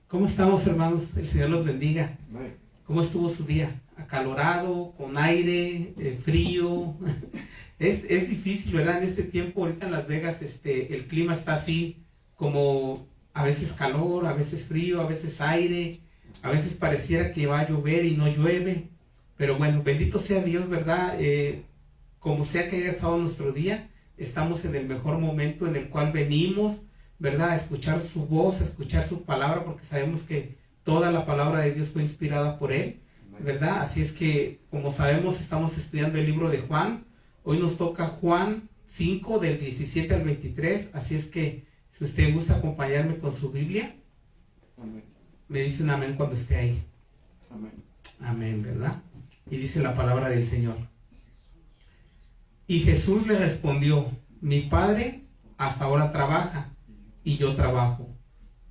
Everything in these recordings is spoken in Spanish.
¿Cómo estamos, hermanos? El Señor los bendiga. Amén. ¿Cómo estuvo su día? ¿Acalorado, con aire, frío? Es difícil, ¿verdad? En este tiempo, ahorita en Las Vegas, el clima está así, como a veces calor, a veces frío, a veces aire, a veces pareciera que va a llover y no llueve. Pero bueno, bendito sea Dios, ¿verdad? Como sea que haya estado nuestro día, estamos en el mejor momento en el cual venimos, ¿verdad? A escuchar su voz, a escuchar su palabra, porque sabemos que toda la palabra de Dios fue inspirada por Él, ¿verdad? Así es que, como sabemos, estamos estudiando el libro de Juan. Hoy nos toca Juan 5, del 17 al 23. Así es que, si usted gusta acompañarme con su Biblia, Amén. me dice un amén cuando esté ahí. Amén. Amén, ¿verdad? Y dice la palabra del Señor. Y Jesús le respondió: mi Padre hasta ahora trabaja, y yo trabajo.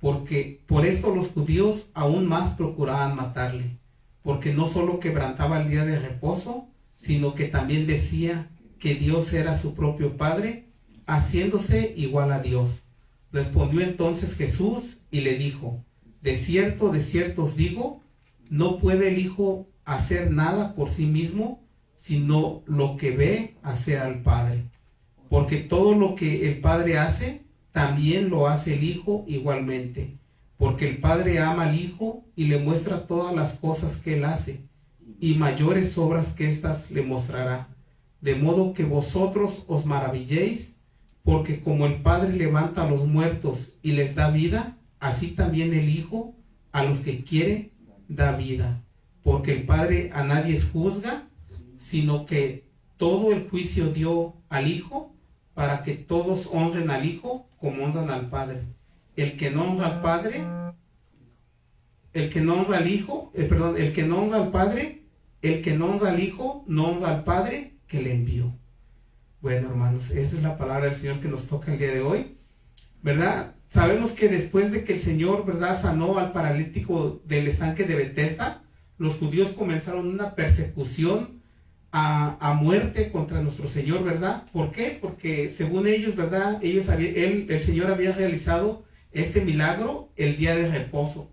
Porque por esto los judíos aún más procuraban matarle, porque no solo quebrantaba el día de reposo, sino que también decía que Dios era su propio Padre, haciéndose igual a Dios. Respondió entonces Jesús y le dijo: de cierto os digo, no puede el Hijo hacer nada por sí mismo, sino lo que ve hacer al Padre. Porque todo lo que el Padre hace, también lo hace el Hijo igualmente. Porque el Padre ama al Hijo y le muestra todas las cosas que Él hace, y mayores obras que éstas le mostrará. De modo que vosotros os maravilléis, porque como el Padre levanta a los muertos y les da vida, así también el Hijo a los que quiere da vida. Porque el Padre a nadie juzga, sino que todo el juicio dio al Hijo, para que todos honren al Hijo como honran al Padre. El que no honra al Padre, el que no honra al Hijo, el que no honra al Padre, el que no honra al Hijo, no honra al Padre que le envió. Bueno, hermanos, esa es la palabra del Señor que nos toca el día de hoy, ¿verdad? Sabemos que después de que el Señor, ¿verdad?, sanó al paralítico del estanque de Betesda, los judíos comenzaron una persecución a muerte contra nuestro Señor, ¿verdad? ¿Por qué? Porque según ellos, ¿verdad?, el Señor había realizado este milagro el día de reposo.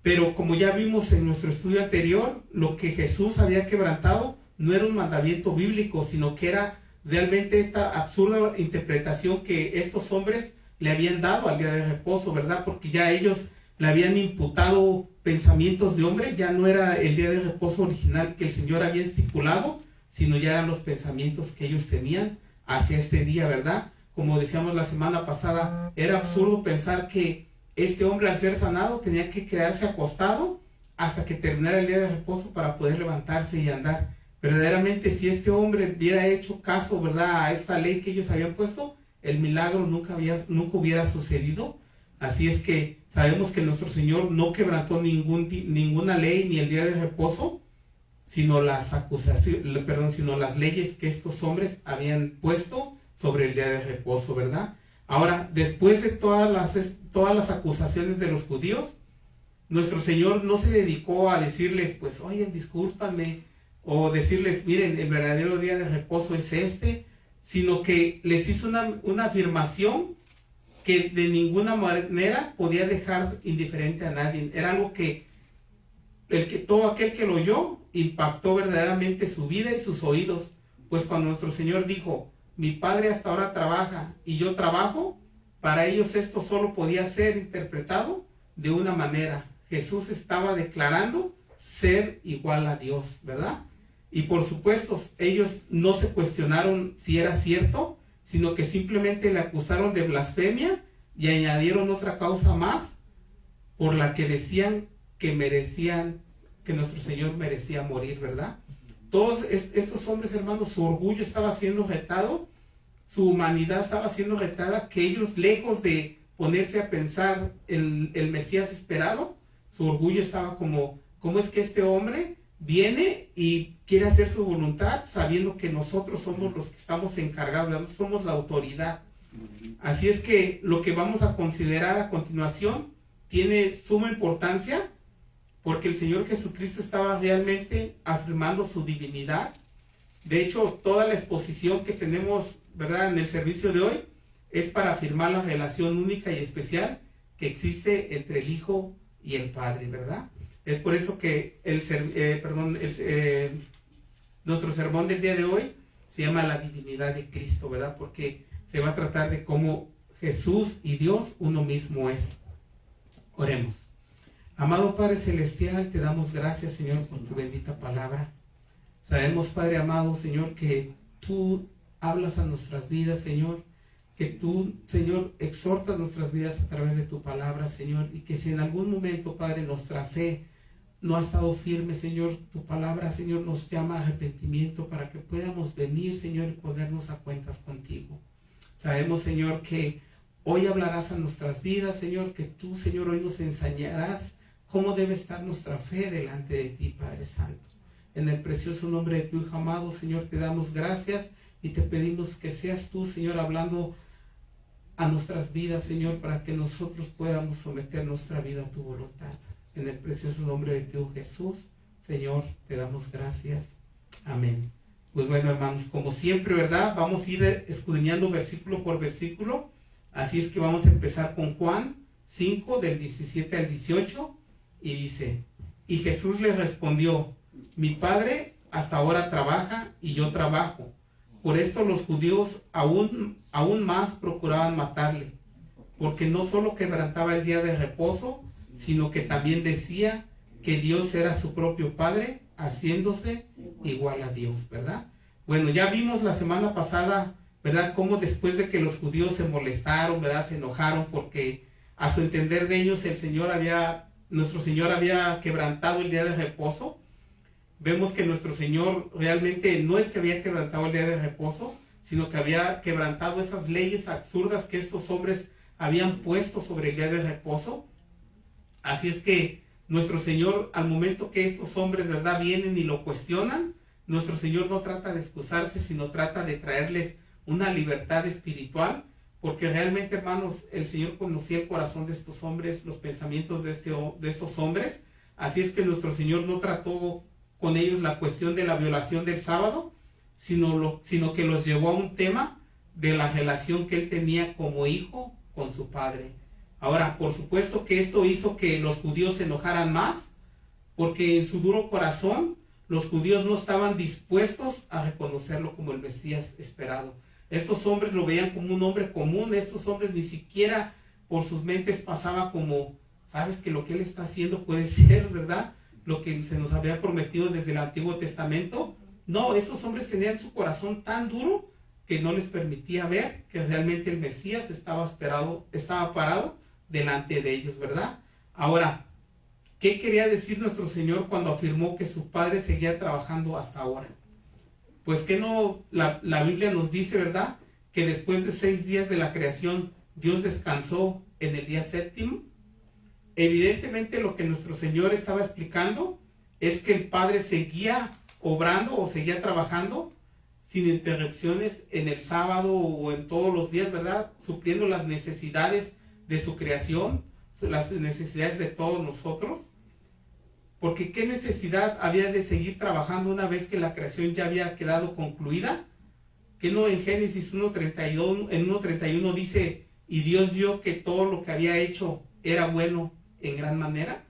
Pero como ya vimos en nuestro estudio anterior, lo que Jesús había quebrantado no era un mandamiento bíblico, sino que era realmente esta absurda interpretación que estos hombres le habían dado al día de reposo, ¿verdad? Porque ya ellos le habían imputado pensamientos de hombre, ya no era el día de reposo original que el Señor había estipulado, sino ya eran los pensamientos que ellos tenían hacia este día, ¿verdad? Como decíamos la semana pasada, era absurdo pensar que este hombre, al ser sanado, tenía que quedarse acostado hasta que terminara el día de reposo para poder levantarse y andar. Verdaderamente, si este hombre hubiera hecho caso, ¿verdad?, a esta ley que ellos habían puesto, el milagro nunca hubiera sucedido. Así es que sabemos que nuestro Señor no quebrantó ninguna ley ni el día de reposo, sino las leyes que estos hombres habían puesto sobre el día de reposo, ¿verdad? Ahora, después de todas las acusaciones de los judíos, nuestro Señor no se dedicó a decirles, pues, oye, discúlpame, o decirles, miren, el verdadero día de reposo es este, sino que les hizo una afirmación que de ninguna manera podía dejar indiferente a nadie. Era algo que todo aquel que lo oyó impactó verdaderamente su vida y sus oídos. Pues cuando nuestro Señor dijo: mi Padre hasta ahora trabaja y yo trabajo, para ellos esto solo podía ser interpretado de una manera. Jesús estaba declarando ser igual a Dios, ¿verdad? Y por supuesto, ellos no se cuestionaron si era cierto, sino que simplemente le acusaron de blasfemia y añadieron otra causa más por la que decían que nuestro Señor merecía morir, ¿verdad? Todos estos hombres, hermanos, su orgullo estaba siendo retado, su humanidad estaba siendo retada, que ellos, lejos de ponerse a pensar en el Mesías esperado, su orgullo estaba como, ¿cómo es que este hombre viene y quiere hacer su voluntad sabiendo que nosotros somos los que estamos encargados, nosotros somos la autoridad? Así es que lo que vamos a considerar a continuación tiene suma importancia, porque el Señor Jesucristo estaba realmente afirmando su divinidad. De hecho, toda la exposición que tenemos, ¿verdad?, en el servicio de hoy es para afirmar la relación única y especial que existe entre el Hijo y el Padre, ¿verdad? Es por eso que nuestro sermón del día de hoy se llama la divinidad de Cristo, ¿verdad? Porque se va a tratar de cómo Jesús y Dios uno mismo es. Oremos. Amado Padre Celestial, te damos gracias, Señor, por tu bendita palabra. Sabemos, Padre amado, Señor, que tú hablas a nuestras vidas, Señor, que tú, Señor, exhortas nuestras vidas a través de tu palabra, Señor, y que si en algún momento, Padre, nuestra fe no ha estado firme, Señor, tu palabra, Señor, nos llama a arrepentimiento para que podamos venir, Señor, y ponernos a cuentas contigo. Sabemos, Señor, que hoy hablarás a nuestras vidas, Señor, que tú, Señor, hoy nos enseñarás cómo debe estar nuestra fe delante de ti, Padre Santo. En el precioso nombre de tu Hijo amado, Señor, te damos gracias y te pedimos que seas tú, Señor, hablando a nuestras vidas, Señor, para que nosotros podamos someter nuestra vida a tu voluntad. En el precioso nombre de tu Jesús, Señor, te damos gracias. Amén. Pues bueno, hermanos, como siempre, ¿verdad? Vamos a ir escudriñando versículo por versículo. Así es que vamos a empezar con Juan 5, del 17 al 18. Y dice, y Jesús le respondió, mi Padre hasta ahora trabaja y yo trabajo. Por esto los judíos aún más procuraban matarle, porque no solo quebrantaba el día de reposo, sino que también decía que Dios era su propio Padre, haciéndose igual a Dios, ¿verdad? Bueno, ya vimos la semana pasada, ¿verdad? Cómo después de que los judíos se molestaron, ¿verdad? Se enojaron porque a su entender de ellos nuestro Señor había quebrantado el día de reposo. Vemos que nuestro Señor realmente no es que había quebrantado el día de reposo, sino que había quebrantado esas leyes absurdas que estos hombres habían puesto sobre el día de reposo. Así es que nuestro Señor, al momento que estos hombres, ¿verdad?, vienen y lo cuestionan, nuestro Señor no trata de excusarse, sino trata de traerles una libertad espiritual, porque realmente, hermanos, el Señor conocía el corazón de estos hombres, los pensamientos de estos hombres. Así es que nuestro Señor no trató con ellos la cuestión de la violación del sábado, sino que los llevó a un tema de la relación que él tenía como hijo con su padre. Ahora, por supuesto que esto hizo que los judíos se enojaran más, porque en su duro corazón los judíos no estaban dispuestos a reconocerlo como el Mesías esperado. Estos hombres lo veían como un hombre común, estos hombres ni siquiera por sus mentes pasaba como, sabes que lo que él está haciendo puede ser, ¿verdad?, lo que se nos había prometido desde el Antiguo Testamento. No, estos hombres tenían su corazón tan duro que no les permitía ver que realmente el Mesías estaba parado delante de ellos, ¿verdad? Ahora, ¿qué quería decir nuestro Señor cuando afirmó que su Padre seguía trabajando hasta ahora? Pues que no, la Biblia nos dice, ¿verdad?, que después de 6 días de la creación, Dios descansó en el día séptimo. Evidentemente lo que nuestro Señor estaba explicando es que el Padre seguía obrando o seguía trabajando sin interrupciones en el sábado o en todos los días, ¿verdad?, supliendo las necesidades de su creación, las necesidades de todos nosotros. Porque ¿qué necesidad había de seguir trabajando una vez que la creación ya había quedado concluida? Que no, en Génesis 1:31 dice, y Dios vio que todo lo que había hecho era bueno en gran manera.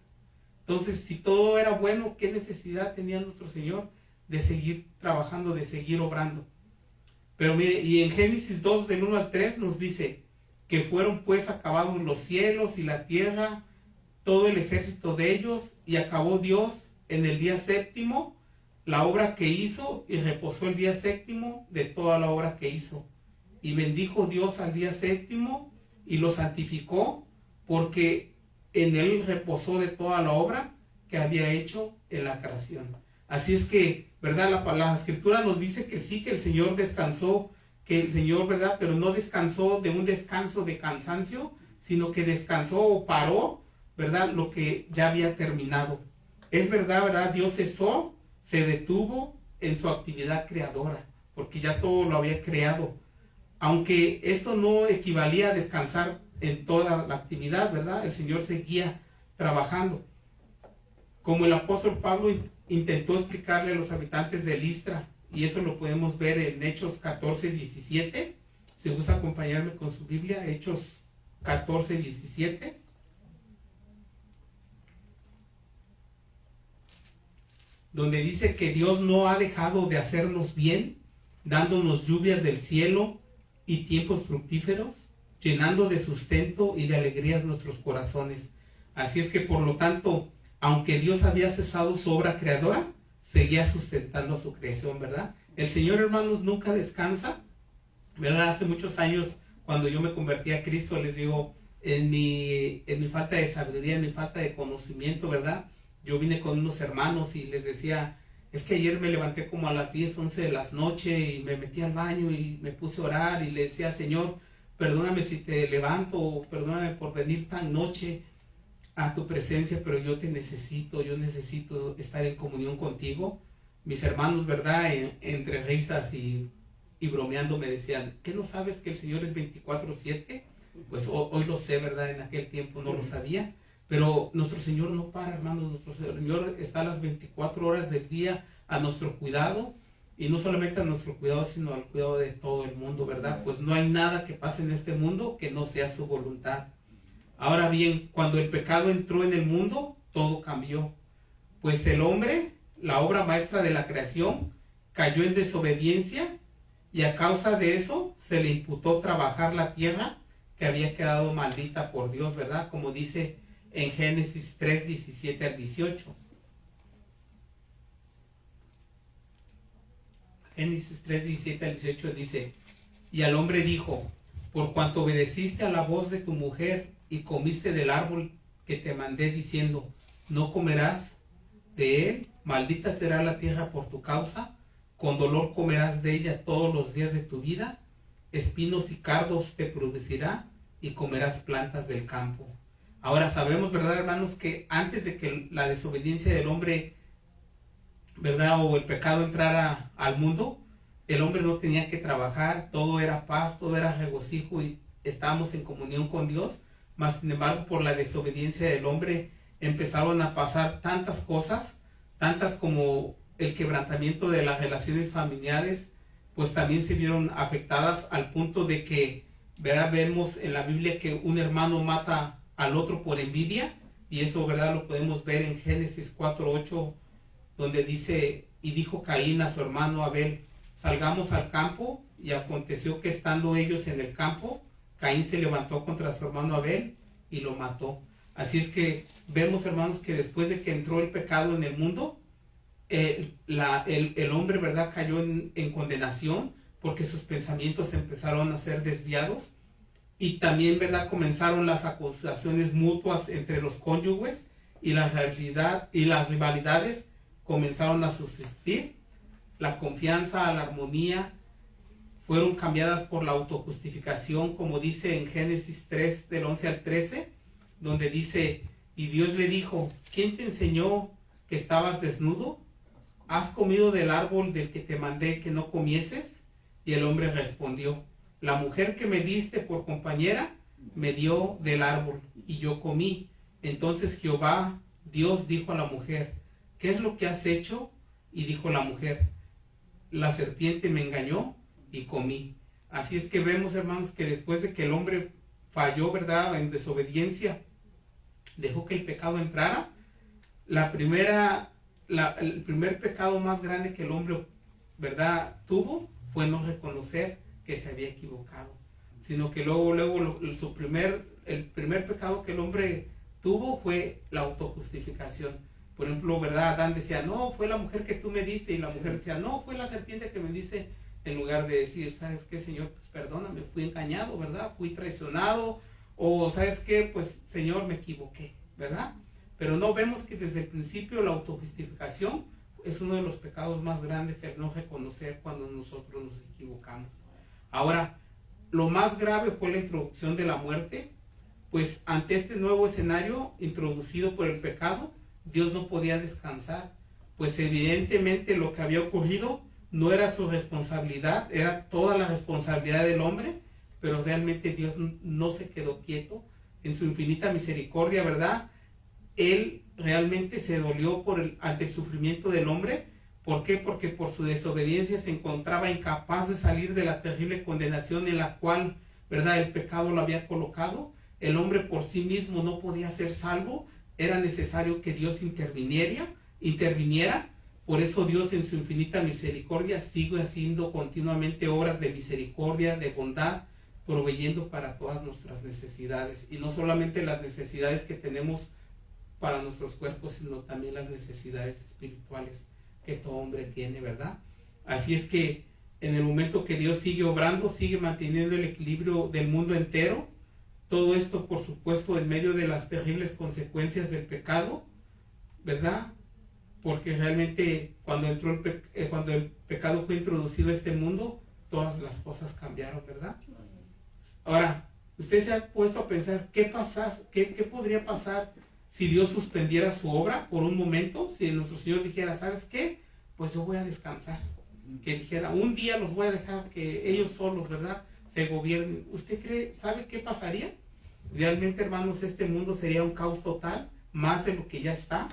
Entonces, si todo era bueno, ¿qué necesidad tenía nuestro Señor de seguir trabajando, de seguir obrando? Pero mire, y en Génesis 2, del 1 al 3 nos dice que fueron pues acabados los cielos y la tierra, todo el ejército de ellos, y acabó Dios en el día séptimo la obra que hizo, y reposó el día séptimo de toda la obra que hizo. Y bendijo Dios al día séptimo y lo santificó, porque en él reposó de toda la obra que había hecho en la creación. Así es que, ¿verdad?, la Escritura nos dice que sí, que el Señor descansó, que el Señor, ¿verdad?, pero no descansó de un descanso de cansancio, sino que descansó o paró, ¿verdad?, lo que ya había terminado. Es verdad, ¿verdad?, Dios cesó, se detuvo en su actividad creadora, porque ya todo lo había creado. Aunque esto no equivalía a descansar en toda la actividad, ¿verdad?, el Señor seguía trabajando. Como el apóstol Pablo intentó explicarle a los habitantes de Listra, y eso lo podemos ver en Hechos 14:17. Si gusta acompañarme con su Biblia, Hechos 14:17. donde dice que Dios no ha dejado de hacernos bien, dándonos lluvias del cielo y tiempos fructíferos, llenando de sustento y de alegrías nuestros corazones. Así es que, por lo tanto, aunque Dios había cesado su obra creadora, seguía sustentando a su creación, ¿verdad? El Señor, hermanos, nunca descansa, ¿verdad? Hace muchos años, cuando yo me convertí a Cristo, les digo, en mi falta de sabiduría, en mi falta de conocimiento, ¿verdad? Yo vine con unos hermanos y les decía, es que ayer me levanté como a las 10, 11 de la noche y me metí al baño y me puse a orar y le decía, Señor, perdóname si te levanto, perdóname por venir tan noche a tu presencia, pero yo necesito estar en comunión contigo. Mis hermanos, ¿verdad? Entre risas y bromeando me decían, ¿qué no sabes que el Señor es 24/7? Pues hoy lo sé, ¿verdad? En aquel tiempo no lo sabía, pero nuestro Señor no para, hermanos. Nuestro Señor está a las 24 horas del día a nuestro cuidado, y no solamente a nuestro cuidado, sino al cuidado de todo el mundo, ¿verdad? Pues no hay nada que pase en este mundo que no sea su voluntad. Ahora bien, cuando el pecado entró en el mundo, todo cambió. Pues el hombre, la obra maestra de la creación, cayó en desobediencia, y a causa de eso se le imputó trabajar la tierra que había quedado maldita por Dios, ¿verdad? Como dice en Génesis 3, 17 al 18. Génesis 3, 17 al 18 dice, y al hombre dijo, por cuanto obedeciste a la voz de tu mujer y comiste del árbol que te mandé diciendo, no comerás de él, maldita será la tierra por tu causa, con dolor comerás de ella todos los días de tu vida, espinos y cardos te producirá y comerás plantas del campo. Ahora sabemos, ¿verdad, hermanos?, que antes de que la desobediencia del hombre, ¿verdad?, o el pecado entrara al mundo, el hombre no tenía que trabajar, todo era paz, todo era regocijo y estábamos en comunión con Dios. Mas, sin embargo, por la desobediencia del hombre empezaron a pasar tantas cosas, tantas como el quebrantamiento de las relaciones familiares, pues también se vieron afectadas al punto de que, ¿verdad?, vemos en la Biblia que un hermano mata al otro por envidia, y eso, ¿verdad?, lo podemos ver en Génesis 4:8, donde dice, y dijo Caín a su hermano Abel, salgamos al campo, y aconteció que estando ellos en el campo, Caín se levantó contra su hermano Abel y lo mató. Así es que vemos, hermanos, que después de que entró el pecado en el mundo, el hombre, ¿verdad?, cayó en condenación, porque sus pensamientos empezaron a ser desviados, y también, ¿verdad?, comenzaron las acusaciones mutuas entre los cónyuges, y las rivalidades comenzaron a subsistir. La confianza, la armonía fueron cambiadas por la autojustificación, como dice en Génesis 3, del 11 al 13, donde dice, y Dios le dijo, ¿quién te enseñó que estabas desnudo? ¿Has comido del árbol del que te mandé que no comieses? Y el hombre respondió, la mujer que me diste por compañera me dio del árbol y yo comí. Entonces Jehová, Dios, dijo a la mujer, ¿qué es lo que has hecho? Y dijo la mujer, la serpiente me engañó y comí. Así es que vemos, hermanos, que después de que el hombre falló, ¿verdad?, en desobediencia, dejó que el pecado entrara. El primer pecado más grande que el hombre, ¿verdad?, tuvo fue no reconocer que se había equivocado, sino que luego el primer pecado que el hombre tuvo fue la autojustificación. Por ejemplo, ¿verdad?, Adán decía, no, fue la mujer que tú me diste, y la mujer decía, no, fue la serpiente que me diste, en lugar de decir, ¿sabes qué, Señor? Pues perdóname, fui engañado, ¿verdad? Fui traicionado, o ¿sabes qué? Pues, Señor, me equivoqué, ¿verdad? Pero no, vemos que desde el principio la autojustificación es uno de los pecados más grandes, el no reconocer cuando nosotros nos equivocamos. Ahora, lo más grave fue la introducción de la muerte, pues ante este nuevo escenario introducido por el pecado, Dios no podía descansar, pues evidentemente lo que había ocurrido no era su responsabilidad, era toda la responsabilidad del hombre, pero realmente Dios no se quedó quieto. En su infinita misericordia, ¿verdad?, Él realmente se dolió ante el sufrimiento del hombre. ¿Por qué? Porque por su desobediencia se encontraba incapaz de salir de la terrible condenación en la cual, ¿verdad?, el pecado lo había colocado. El hombre por sí mismo no podía ser salvo, era necesario que Dios interviniera, Por eso Dios en su infinita misericordia sigue haciendo continuamente obras de misericordia, de bondad, proveyendo para todas nuestras necesidades. Y no solamente las necesidades que tenemos para nuestros cuerpos, sino también las necesidades espirituales que todo hombre tiene, ¿verdad? Así es que en el momento que Dios sigue obrando, sigue manteniendo el equilibrio del mundo entero. Todo esto, por supuesto, en medio de las terribles consecuencias del pecado, ¿verdad? Porque realmente cuando el pecado fue introducido a este mundo, todas las cosas cambiaron, ¿verdad? Ahora, usted se ha puesto a pensar, ¿qué podría pasar si Dios suspendiera su obra por un momento? Si nuestro Señor dijera, ¿sabes qué? Pues yo voy a descansar. Que dijera, un día los voy a dejar que ellos solos, ¿verdad?, se gobiernen. ¿Usted sabe qué pasaría? Realmente, hermanos, este mundo sería un caos total, más de lo que ya está.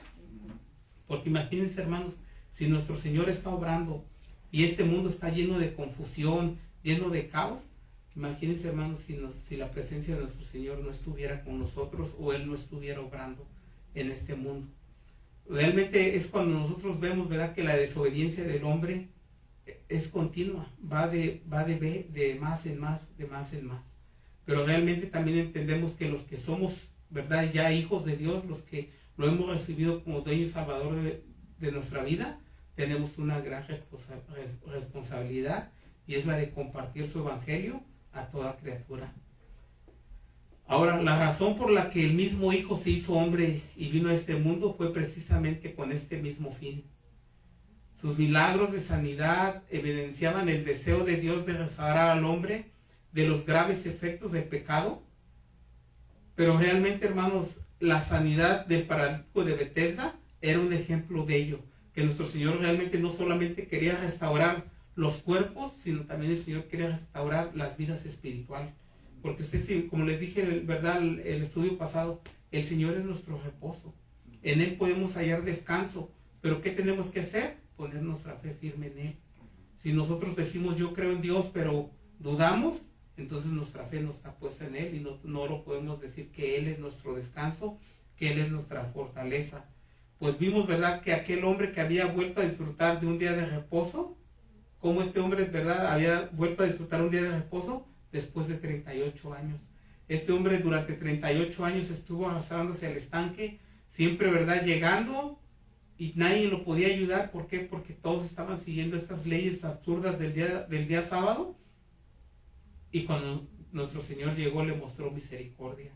Porque imagínense, hermanos, si nuestro Señor está obrando y este mundo está lleno de confusión, lleno de caos, imagínense, hermanos, si la presencia de nuestro Señor no estuviera con nosotros o Él no estuviera obrando en este mundo. Realmente es cuando nosotros vemos, ¿verdad?, que la desobediencia del hombre es continua, va de más en más, de más en más. Pero realmente también entendemos que los que somos, ¿verdad?, ya hijos de Dios, los que lo hemos recibido como dueño y salvador de nuestra vida, tenemos una gran responsabilidad, y es la de compartir su evangelio a toda criatura. Ahora, la razón por la que el mismo Hijo se hizo hombre y vino a este mundo fue precisamente con este mismo fin. Sus milagros de sanidad evidenciaban el deseo de Dios de restaurar al hombre de los graves efectos del pecado. Pero realmente, hermanos, la sanidad del paralítico de Betesda era un ejemplo de ello, que nuestro Señor realmente no solamente quería restaurar los cuerpos, sino también el Señor quería restaurar las vidas espirituales. Porque usted, como les dije, ¿verdad?, el estudio pasado, el Señor es nuestro reposo. En Él podemos hallar descanso. Pero ¿qué tenemos que hacer? Poner nuestra fe firme en Él. Si nosotros decimos yo creo en Dios, pero dudamos, entonces nuestra fe no está puesta en Él, y no lo podemos decir que Él es nuestro descanso, que Él es nuestra fortaleza. Pues vimos, ¿verdad?, que aquel hombre que había vuelto a disfrutar de un día de reposo, como este hombre, ¿verdad?, había vuelto a disfrutar un día de reposo después de 38 años. Este hombre durante 38 años estuvo arrastrándose al estanque, siempre, ¿verdad?, llegando, y nadie lo podía ayudar. ¿Por qué? Porque todos estaban siguiendo estas leyes absurdas del día sábado. Y cuando nuestro Señor llegó, le mostró misericordia.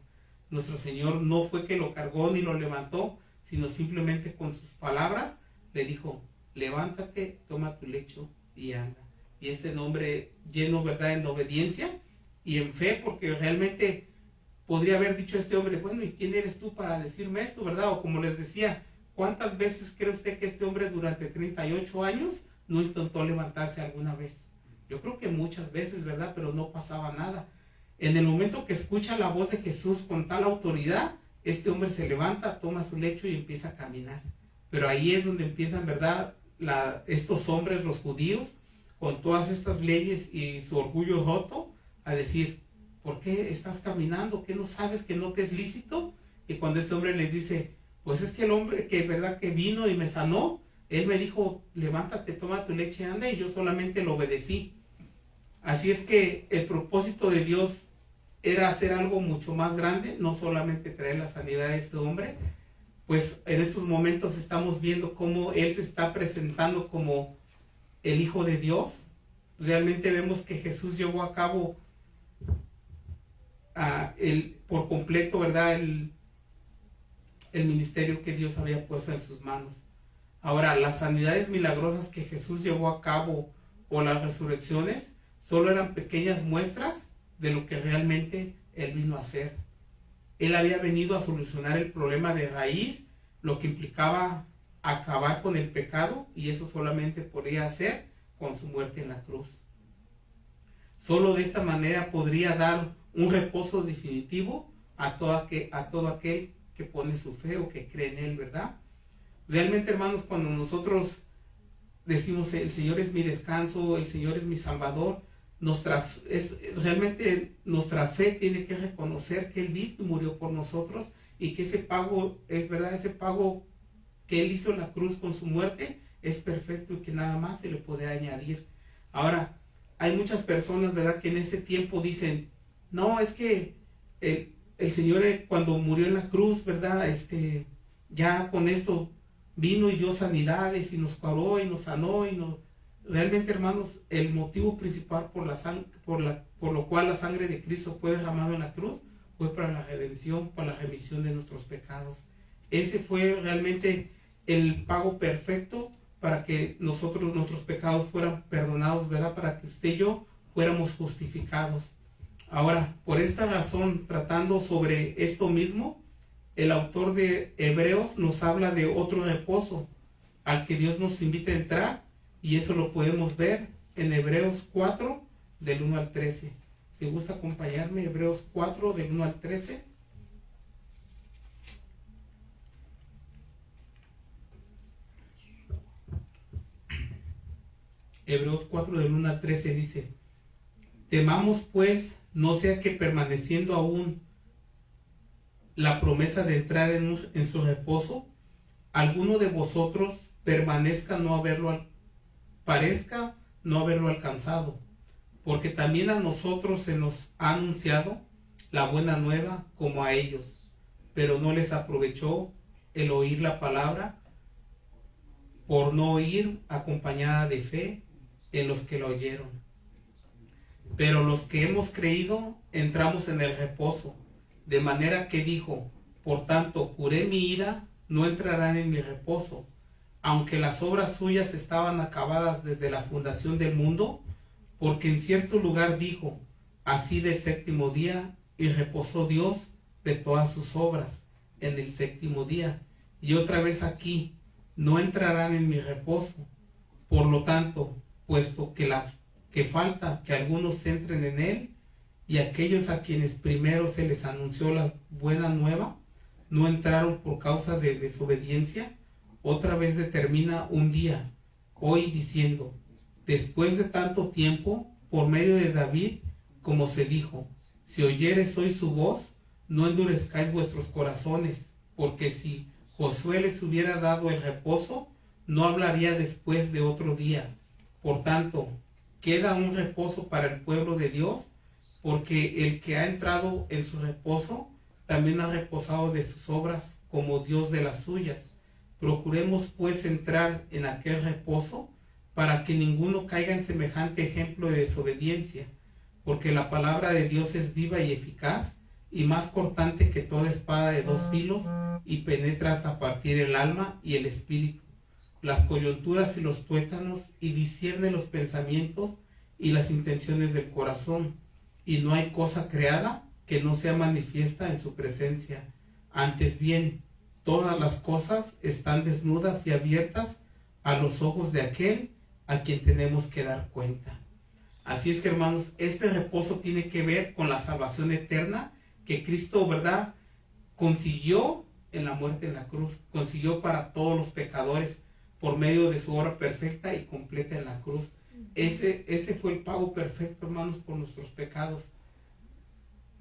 Nuestro Señor no fue que lo cargó ni lo levantó, sino simplemente con sus palabras le dijo, levántate, toma tu lecho y anda. Y este hombre lleno, ¿verdad?, en obediencia y en fe, porque realmente podría haber dicho este hombre, bueno, ¿y quién eres tú para decirme esto, verdad? O como les decía, ¿cuántas veces cree usted que este hombre durante 38 años no intentó levantarse alguna vez? Yo creo que muchas veces, ¿verdad? Pero no pasaba nada. En el momento que escucha la voz de Jesús con tal autoridad, este hombre se levanta, toma su lecho y empieza a caminar. Pero ahí es donde empiezan, ¿verdad?, estos hombres, los judíos, con todas estas leyes y su orgullo roto, a decir, ¿por qué estás caminando? ¿Qué no sabes que no te es lícito? Y cuando este hombre les dice, pues es que el hombre que, ¿verdad?, que vino y me sanó, él me dijo, levántate, toma tu leche y anda, y yo solamente lo obedecí. Así es que el propósito de Dios era hacer algo mucho más grande, no solamente traer la sanidad de este hombre. Pues en estos momentos estamos viendo cómo Él se está presentando como el Hijo de Dios. Realmente vemos que Jesús llevó a cabo por completo, ¿verdad?, el ministerio que Dios había puesto en sus manos. Ahora, las sanidades milagrosas que Jesús llevó a cabo o las resurrecciones solo eran pequeñas muestras de lo que realmente Él vino a hacer. Él había venido a solucionar el problema de raíz, lo que implicaba acabar con el pecado, y eso solamente podía hacer con su muerte en la cruz. Solo de esta manera podría dar un reposo definitivo a todo aquel que pone su fe o que cree en Él, ¿verdad? Realmente, hermanos, cuando nosotros decimos el Señor es mi descanso, el Señor es mi salvador, realmente nuestra fe tiene que reconocer que Él vino y murió por nosotros, y que ese pago es verdad, ese pago que Él hizo en la cruz con su muerte es perfecto y que nada más se le puede añadir. Ahora, hay muchas personas, ¿verdad?, que en este tiempo dicen, no, es que el Señor cuando murió en la cruz, ¿verdad?, ya con esto vino y dio sanidades y nos curó y nos sanó y nos... Realmente, hermanos, el motivo principal por lo cual la sangre de Cristo fue derramada en la cruz fue para la redención, para la remisión de nuestros pecados. Ese fue realmente el pago perfecto para que nuestros pecados fueran perdonados, ¿verdad? Para que usted y yo fuéramos justificados. Ahora, por esta razón, tratando sobre esto mismo, el autor de Hebreos nos habla de otro reposo al que Dios nos invita a entrar, y eso lo podemos ver en Hebreos 4, del 1 al 13. Si gusta acompañarme, Hebreos 4, del 1 al 13. Hebreos 4, del 1 al 13 dice: temamos pues, no sea que permaneciendo aún la promesa de entrar en su reposo, alguno de vosotros parezca no haberlo alcanzado, porque también a nosotros se nos ha anunciado la buena nueva como a ellos, pero no les aprovechó el oír la palabra, por no oír acompañada de fe en los que la oyeron. Pero los que hemos creído entramos en el reposo, de manera que dijo: por tanto, juré mi ira, no entrarán en mi reposo, aunque las obras suyas estaban acabadas desde la fundación del mundo, porque en cierto lugar dijo: así del séptimo día, y reposó Dios de todas sus obras en el séptimo día. Y otra vez aquí: no entrarán en mi reposo. Por lo tanto, puesto que falta que algunos entren en él, y aquellos a quienes primero se les anunció la buena nueva no entraron por causa de desobediencia, otra vez determina un día, hoy, diciendo: después de tanto tiempo, por medio de David, como se dijo: si oyereis hoy su voz, no endurezcáis vuestros corazones, porque si Josué les hubiera dado el reposo, no hablaría después de otro día. Por tanto, queda un reposo para el pueblo de Dios, porque el que ha entrado en su reposo también ha reposado de sus obras como Dios de las suyas. Procuremos pues entrar en aquel reposo, para que ninguno caiga en semejante ejemplo de desobediencia, porque la palabra de Dios es viva y eficaz, y más cortante que toda espada de dos filos, y penetra hasta partir el alma y el espíritu, las coyunturas y los tuétanos, y discierne los pensamientos y las intenciones del corazón. Y no hay cosa creada que no sea manifiesta en su presencia. Antes bien, todas las cosas están desnudas y abiertas a los ojos de aquel a quien tenemos que dar cuenta. Así es que, hermanos, este reposo tiene que ver con la salvación eterna que Cristo, ¿verdad?, consiguió en la muerte en la cruz, consiguió para todos los pecadores por medio de su obra perfecta y completa en la cruz. Ese fue el pago perfecto, hermanos, por nuestros pecados.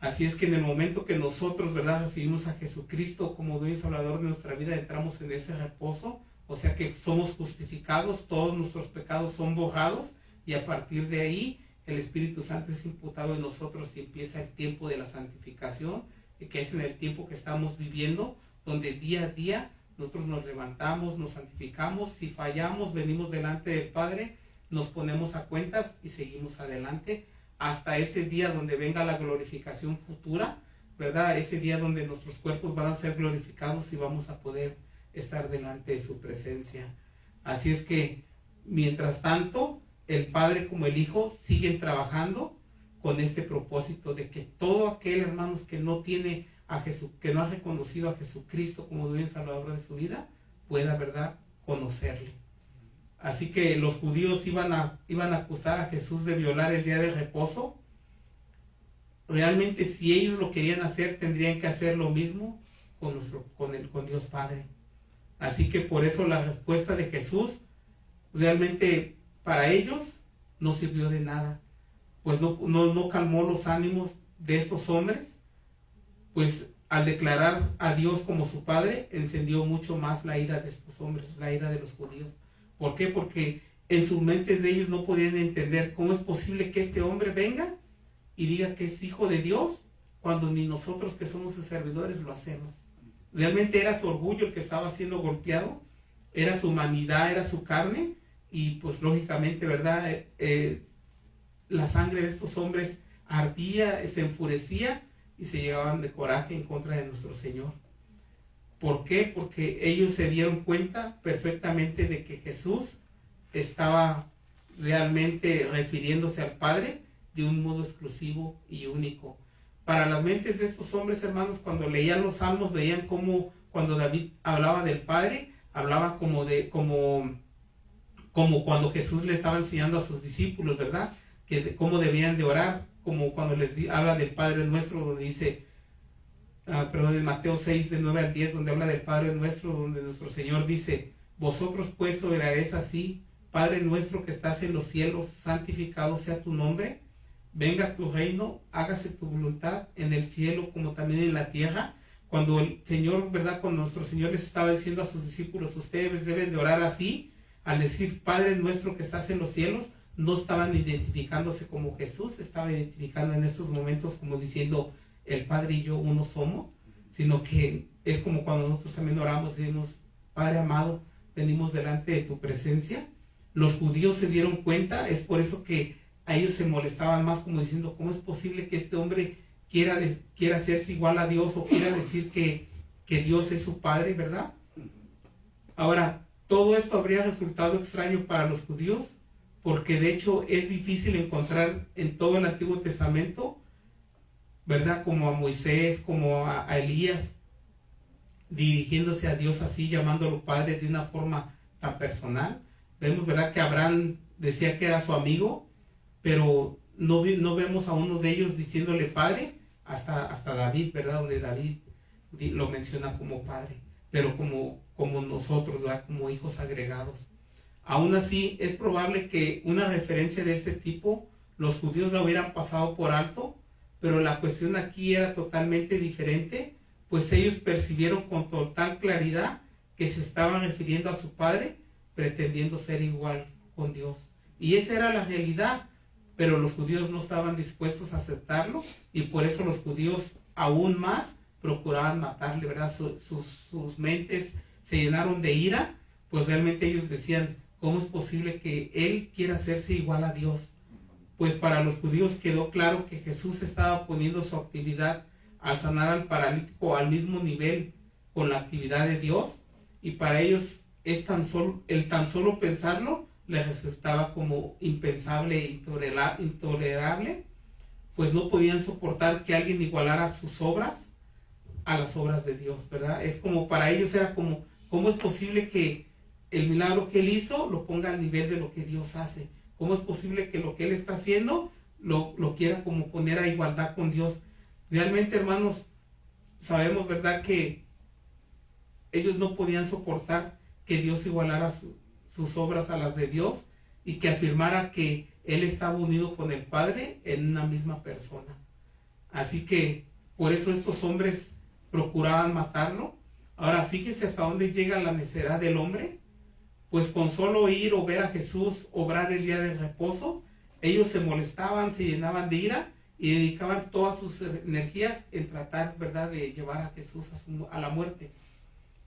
Así es que en el momento que nosotros, ¿verdad?, recibimos a Jesucristo como Dueño y Salvador de nuestra vida, entramos en ese reposo, o sea que somos justificados, todos nuestros pecados son borrados, y a partir de ahí el Espíritu Santo es imputado en nosotros y empieza el tiempo de la santificación, que es en el tiempo que estamos viviendo, donde día a día nosotros nos levantamos, nos santificamos. Si fallamos, venimos delante del Padre, nos ponemos a cuentas y seguimos adelante hasta ese día donde venga la glorificación futura, ¿verdad? Ese día donde nuestros cuerpos van a ser glorificados y vamos a poder estar delante de su presencia. Así es que, mientras tanto, el Padre como el Hijo siguen trabajando con este propósito de que todo aquel, hermanos, que no tiene a Jesús, que no ha reconocido a Jesucristo como Dueño y Salvador de su vida, pueda, ¿verdad?, conocerle. Así que los judíos iban a acusar a Jesús de violar el día de reposo. Realmente, si ellos lo querían hacer, tendrían que hacer lo mismo con Dios Padre. Así que por eso la respuesta de Jesús realmente para ellos no sirvió de nada, pues no calmó los ánimos de estos hombres, pues al declarar a Dios como su Padre, encendió mucho más la ira de estos hombres, la ira de los judíos, ¿Por qué? Porque en sus mentes de ellos no podían entender cómo es posible que este hombre venga y diga que es hijo de Dios cuando ni nosotros que somos sus servidores lo hacemos. Realmente era su orgullo el que estaba siendo golpeado, era su humanidad, era su carne, y pues lógicamente, ¿verdad? La sangre de estos hombres ardía, se enfurecía y se llegaban de coraje en contra de nuestro Señor. ¿Por qué? Porque ellos se dieron cuenta perfectamente de que Jesús estaba realmente refiriéndose al Padre de un modo exclusivo y único. Para las mentes de estos hombres, hermanos, cuando leían los salmos, veían cómo cuando David hablaba del Padre, hablaba como cuando Jesús le estaba enseñando a sus discípulos, ¿verdad? Cómo debían de orar, como cuando habla del Padre Nuestro, donde dice, en Mateo 6, de 9 al 10, donde habla del Padre Nuestro, donde nuestro Señor dice, vosotros pues oraréis así, Padre nuestro que estás en los cielos, santificado sea tu nombre, venga tu reino, hágase tu voluntad en el cielo como también en la tierra. Cuando el Señor, ¿verdad? Cuando nuestro Señor les estaba diciendo a sus discípulos, ustedes deben de orar así, al decir Padre nuestro que estás en los cielos, no estaban identificándose como Jesús, estaban identificando en estos momentos como diciendo, el Padre y yo uno somos, sino que es como cuando nosotros también oramos y decimos, Padre amado, venimos delante de tu presencia. Los judíos se dieron cuenta, es por eso que a ellos se molestaban más, como diciendo, ¿cómo es posible que este hombre quiera hacerse igual a Dios o quiera decir que Dios es su Padre, ¿verdad? Ahora, todo esto habría resultado extraño para los judíos, porque de hecho es difícil encontrar en todo el Antiguo Testamento, ¿verdad? Como a Moisés, como a Elías, dirigiéndose a Dios así, llamándolo Padre de una forma tan personal. Vemos, ¿verdad? Que Abraham decía que era su amigo, pero no vemos a uno de ellos diciéndole Padre, hasta David, ¿verdad? Donde David lo menciona como Padre, pero como nosotros, ¿verdad? Como hijos agregados. Aún así, es probable que una referencia de este tipo, los judíos la hubieran pasado por alto, pero la cuestión aquí era totalmente diferente, pues ellos percibieron con total claridad que se estaban refiriendo a su Padre, pretendiendo ser igual con Dios. Y esa era la realidad, pero los judíos no estaban dispuestos a aceptarlo, y por eso los judíos aún más procuraban matarle, ¿verdad? Sus mentes se llenaron de ira, pues realmente ellos decían, ¿cómo es posible que él quiera hacerse igual a Dios? Pues para los judíos quedó claro que Jesús estaba poniendo su actividad al sanar al paralítico al mismo nivel con la actividad de Dios, y para ellos el tan solo pensarlo les resultaba como impensable e intolerable, pues no podían soportar que alguien igualara sus obras a las obras de Dios, ¿verdad? Es como para ellos era como, ¿cómo es posible que el milagro que él hizo lo ponga al nivel de lo que Dios hace? ¿Cómo es posible que lo que él está haciendo lo quiera como poner a igualdad con Dios? Realmente, hermanos, sabemos, ¿verdad?, que ellos no podían soportar que Dios igualara sus obras a las de Dios y que afirmara que él estaba unido con el Padre en una misma persona. Así que por eso estos hombres procuraban matarlo. Ahora, fíjese hasta dónde llega la necedad del hombre. Pues con solo oír o ver a Jesús obrar el día del reposo, ellos se molestaban, se llenaban de ira y dedicaban todas sus energías en tratar, ¿verdad?, de llevar a Jesús a la muerte.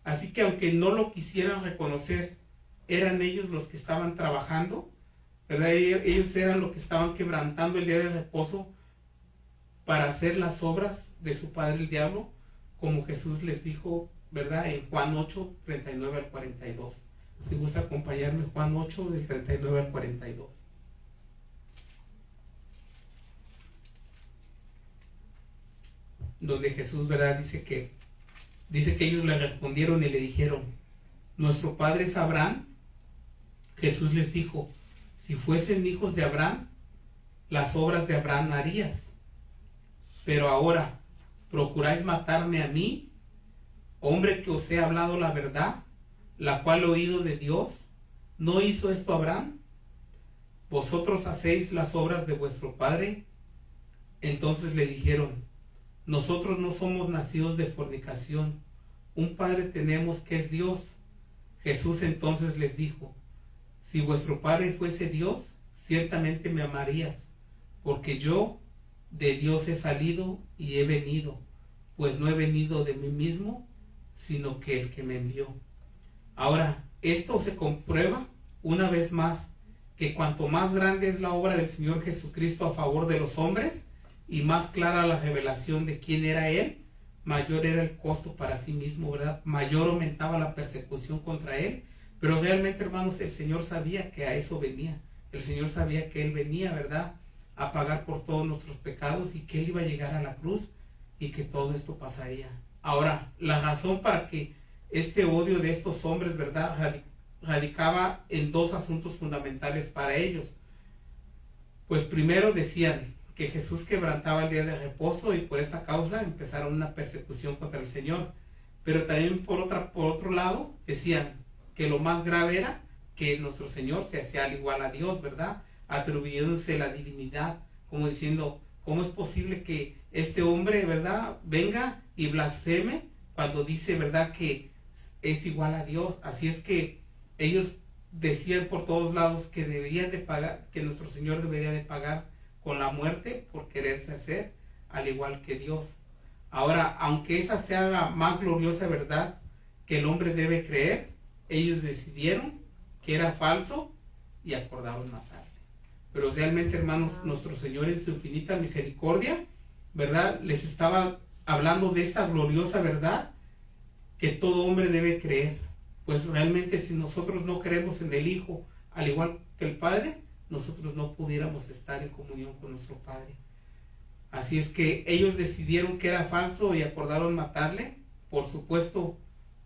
Así que aunque no lo quisieran reconocer, eran ellos los que estaban trabajando, ¿verdad? Ellos eran los que estaban quebrantando el día del reposo para hacer las obras de su padre el diablo, como Jesús les dijo, ¿verdad?, en Juan 8, 39 al 42. Si gusta acompañarme, Juan 8, del 39 al 42. Donde Jesús, ¿verdad?, dice que ellos le respondieron y le dijeron, nuestro padre es Abraham. Jesús les dijo, si fuesen hijos de Abraham, las obras de Abraham harías. Pero ahora, ¿procuráis matarme a mí, hombre que os he hablado la verdad, la cual he oído de Dios? ¿No hizo esto Abraham? ¿Vosotros hacéis las obras de vuestro padre? Entonces le dijeron, nosotros no somos nacidos de fornicación, un padre tenemos que es Dios. Jesús entonces les dijo, si vuestro Padre fuese Dios, ciertamente me amarías, porque yo de Dios he salido y he venido, pues no he venido de mí mismo, sino que el que me envió. Ahora, esto se comprueba una vez más, que cuanto más grande es la obra del Señor Jesucristo a favor de los hombres, y más clara la revelación de quién era Él, mayor era el costo para sí mismo, ¿verdad? Mayor aumentaba la persecución contra Él. Pero realmente, hermanos, el Señor sabía que a eso venía. El Señor sabía que Él venía, ¿verdad?, a pagar por todos nuestros pecados, y que Él iba a llegar a la cruz, y que todo esto pasaría. Ahora, la razón para que este odio de estos hombres, ¿verdad?, radicaba en dos asuntos fundamentales para ellos. Pues primero decían que Jesús quebrantaba el día de reposo, y por esta causa empezaron una persecución contra el Señor. Pero también por otro lado decían que lo más grave era que nuestro Señor se hacía al igual a Dios, ¿verdad?, atribuyéndose la divinidad, como diciendo, ¿cómo es posible que este hombre, ¿verdad?, venga y blasfeme cuando dice, ¿verdad?, que es igual a Dios? Así es que ellos decían por todos lados que deberían de pagar, que nuestro Señor debería de pagar con la muerte por quererse hacer al igual que Dios. Ahora, aunque esa sea la más gloriosa verdad que el hombre debe creer, ellos decidieron que era falso y acordaron matarle. Pero realmente, hermanos, nuestro Señor en su infinita misericordia, ¿verdad?, les estaba hablando de esta gloriosa verdad que todo hombre debe creer. Pues realmente, si nosotros no creemos en el Hijo, al igual que el Padre, nosotros no pudiéramos estar en comunión con nuestro Padre. Así es que ellos decidieron que era falso y acordaron matarle. Por supuesto,